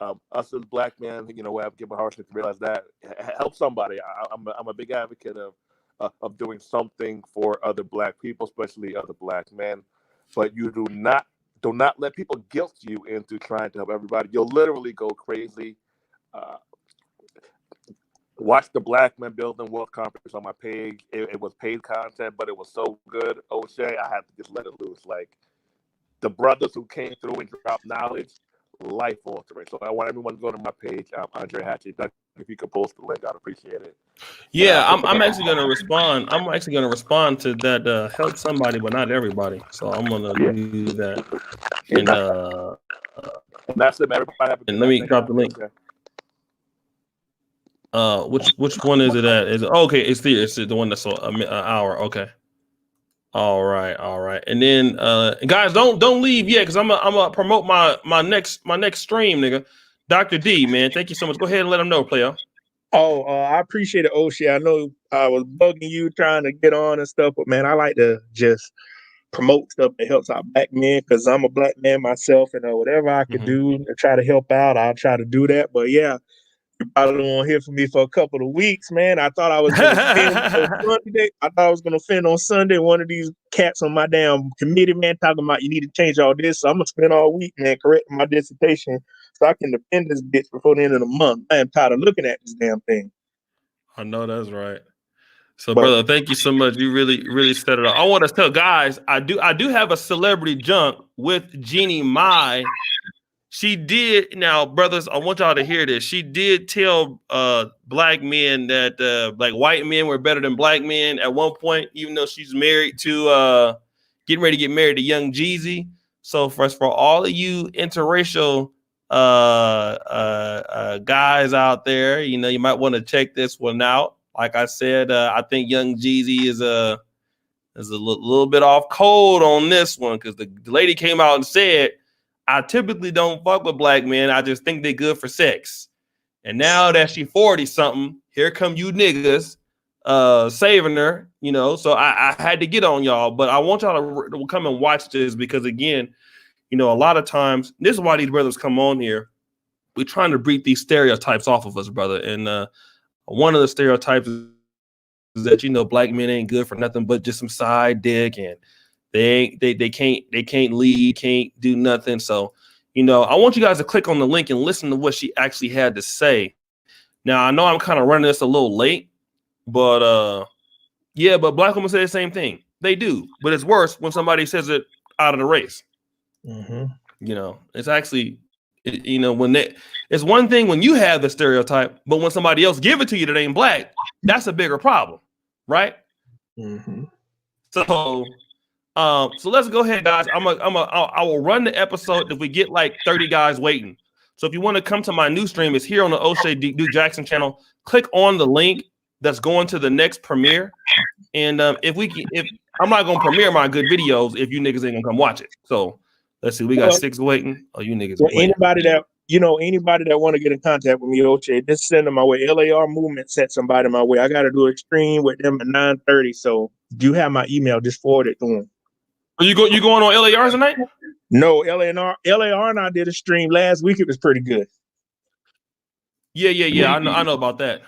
Us as Black men, you know, we have to give a harshness to realize that. Help somebody. I'm a big advocate of doing something for other Black people, especially other Black men. But you do not let people guilt you into trying to help everybody. You'll literally go crazy. Watch the Black Men Building Wealth Conference on my page. It was paid content, but it was so good, O'Shea, I had to just let it loose. Like, the brothers who came through and dropped knowledge, life altering. So I want everyone to go to my page, Andre Hatchett. If you could post the link, I'd appreciate it. Yeah, I'm actually going to respond. I'm actually going to respond to that. Help somebody, but not everybody. So I'm going to do that. And that's it, man. Everybody have a good and let me drop the link. Which one is it at? Is it okay? It's the one that's an hour. Okay. All right. And then guys, don't leave yet, because I'm gonna promote my next stream, nigga. Dr. D, man, thank you so much. Go ahead and let them know, player. Oh, I appreciate it, O'Shea. I know I was bugging you trying to get on and stuff, but man, I like to just promote stuff that helps out Black men, because I'm a Black man myself, and whatever I could do to try to help out, I'll try to do that. But yeah, you probably won't hear from me for a couple of weeks, man. I thought I was going to offend on Sunday. I thought I was going to offend on Sunday. One of these cats on my damn committee, man, talking about you need to change all this. So I'm going to spend all week, man, correcting my dissertation so I can defend this bitch before the end of the month. I am tired of looking at this damn thing. I know that's right. So, brother, thank you so much. You really set it up. I want to tell guys, I do have a celebrity junk with Jeannie Mai. She did. Now, brothers, I want y'all to hear this. She did tell Black men that like white men were better than Black men at one point, even though she's married to getting ready to get married to Young Jeezy. So for all of you interracial guys out there, you know, you might want to check this one out. Like I said, I think Young Jeezy is a little bit off cold on this one, because the lady came out and said, I typically don't fuck with Black men. I just think they're good for sex. And now that she 40-something, here come you niggas saving her, you know. So I had to get on y'all. But I want y'all to come and watch this, because, again, you know, a lot of times, this is why these brothers come on here. We're trying to break these stereotypes off of us, brother. And one of the stereotypes is that, you know, Black men ain't good for nothing but just some side dick, and they can't lead, can't do nothing. So, you know, I want you guys to click on the link and listen to what she actually had to say. Now, I know I'm kind of running this a little late, but yeah, but Black women say the same thing. They do, but it's worse when somebody says it out of the race. You know, it's actually, you know, it's one thing when you have the stereotype, but when somebody else give it to you that ain't Black, that's a bigger problem, right? So let's go ahead, guys. I will run the episode if we get like 30 guys waiting. So if you want to come to my new stream, it's here on the O'Shea Duke Jackson channel. Click on the link that's going to the next premiere. And if I'm not gonna premiere my good videos if you niggas ain't gonna come watch it. So let's see, we got 6 waiting. Oh, you niggas. Well, anybody that want to get in contact with me, O'Shea, just send them my way. LAR Movement sent somebody my way. I got to do a stream with them at 9:30. So do you have my email? Just forward it to them. Are you going on LAR tonight? No, LAR and I did a stream last week. It was pretty good. Yeah. I know about that.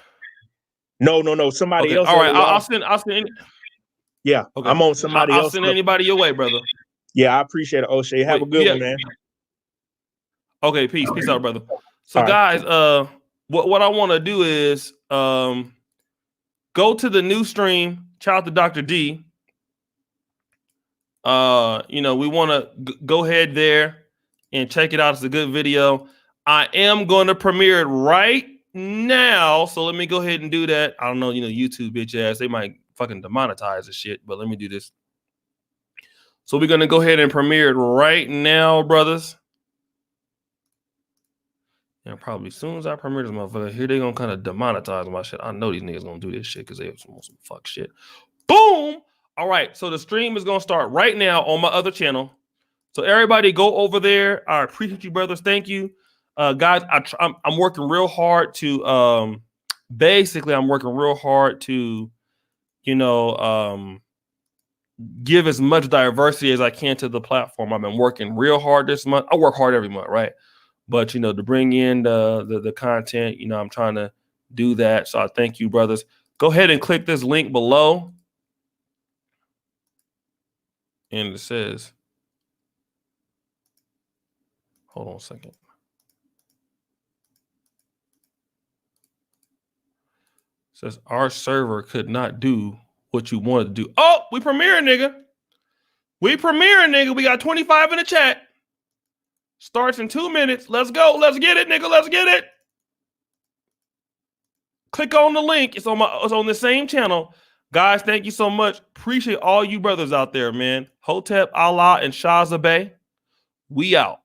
No. Somebody else. All right, I'll send. Yeah, okay. I'm on somebody else. I'll send anybody your way, brother. Yeah, I appreciate it, O'Shea. Have a good one, man. Okay, peace out, brother. So, guys, what I want to do is go to the new stream. Shout out to Dr. D. we want to go ahead there and check it out. It's a good video. I am going to premiere it right now. So let me go ahead and do that. I don't know, YouTube bitch ass, they might fucking demonetize this shit, but let me do this. So we're going to go ahead and premiere it right now, brothers. And probably as soon as I premiere this motherfucker, here they gonna kind of demonetize my shit. I know these niggas gonna do this shit because they have some fuck shit. Boom! All right, so the stream is gonna start right now on my other channel. So everybody go over there. I appreciate you, brothers. Thank you. Guys, I'm working real hard to basically I'm working real hard to, give as much diversity as I can to the platform. I've been working real hard this month. I work hard every month, right? But to bring in the content, I'm trying to do that. So I thank you, brothers. Go ahead and click this link below. And it says, hold on a second. It says our server could not do what you wanted to do. Oh, we premiering, nigga. We premiering, nigga. We got 25 in the chat. Starts in 2 minutes. Let's go. Let's get it, nigga. Let's get it. Click on the link. It's on the same channel. Guys, thank you so much. Appreciate all you brothers out there, man. Hotep, Allah, and Shahzabeh. We out.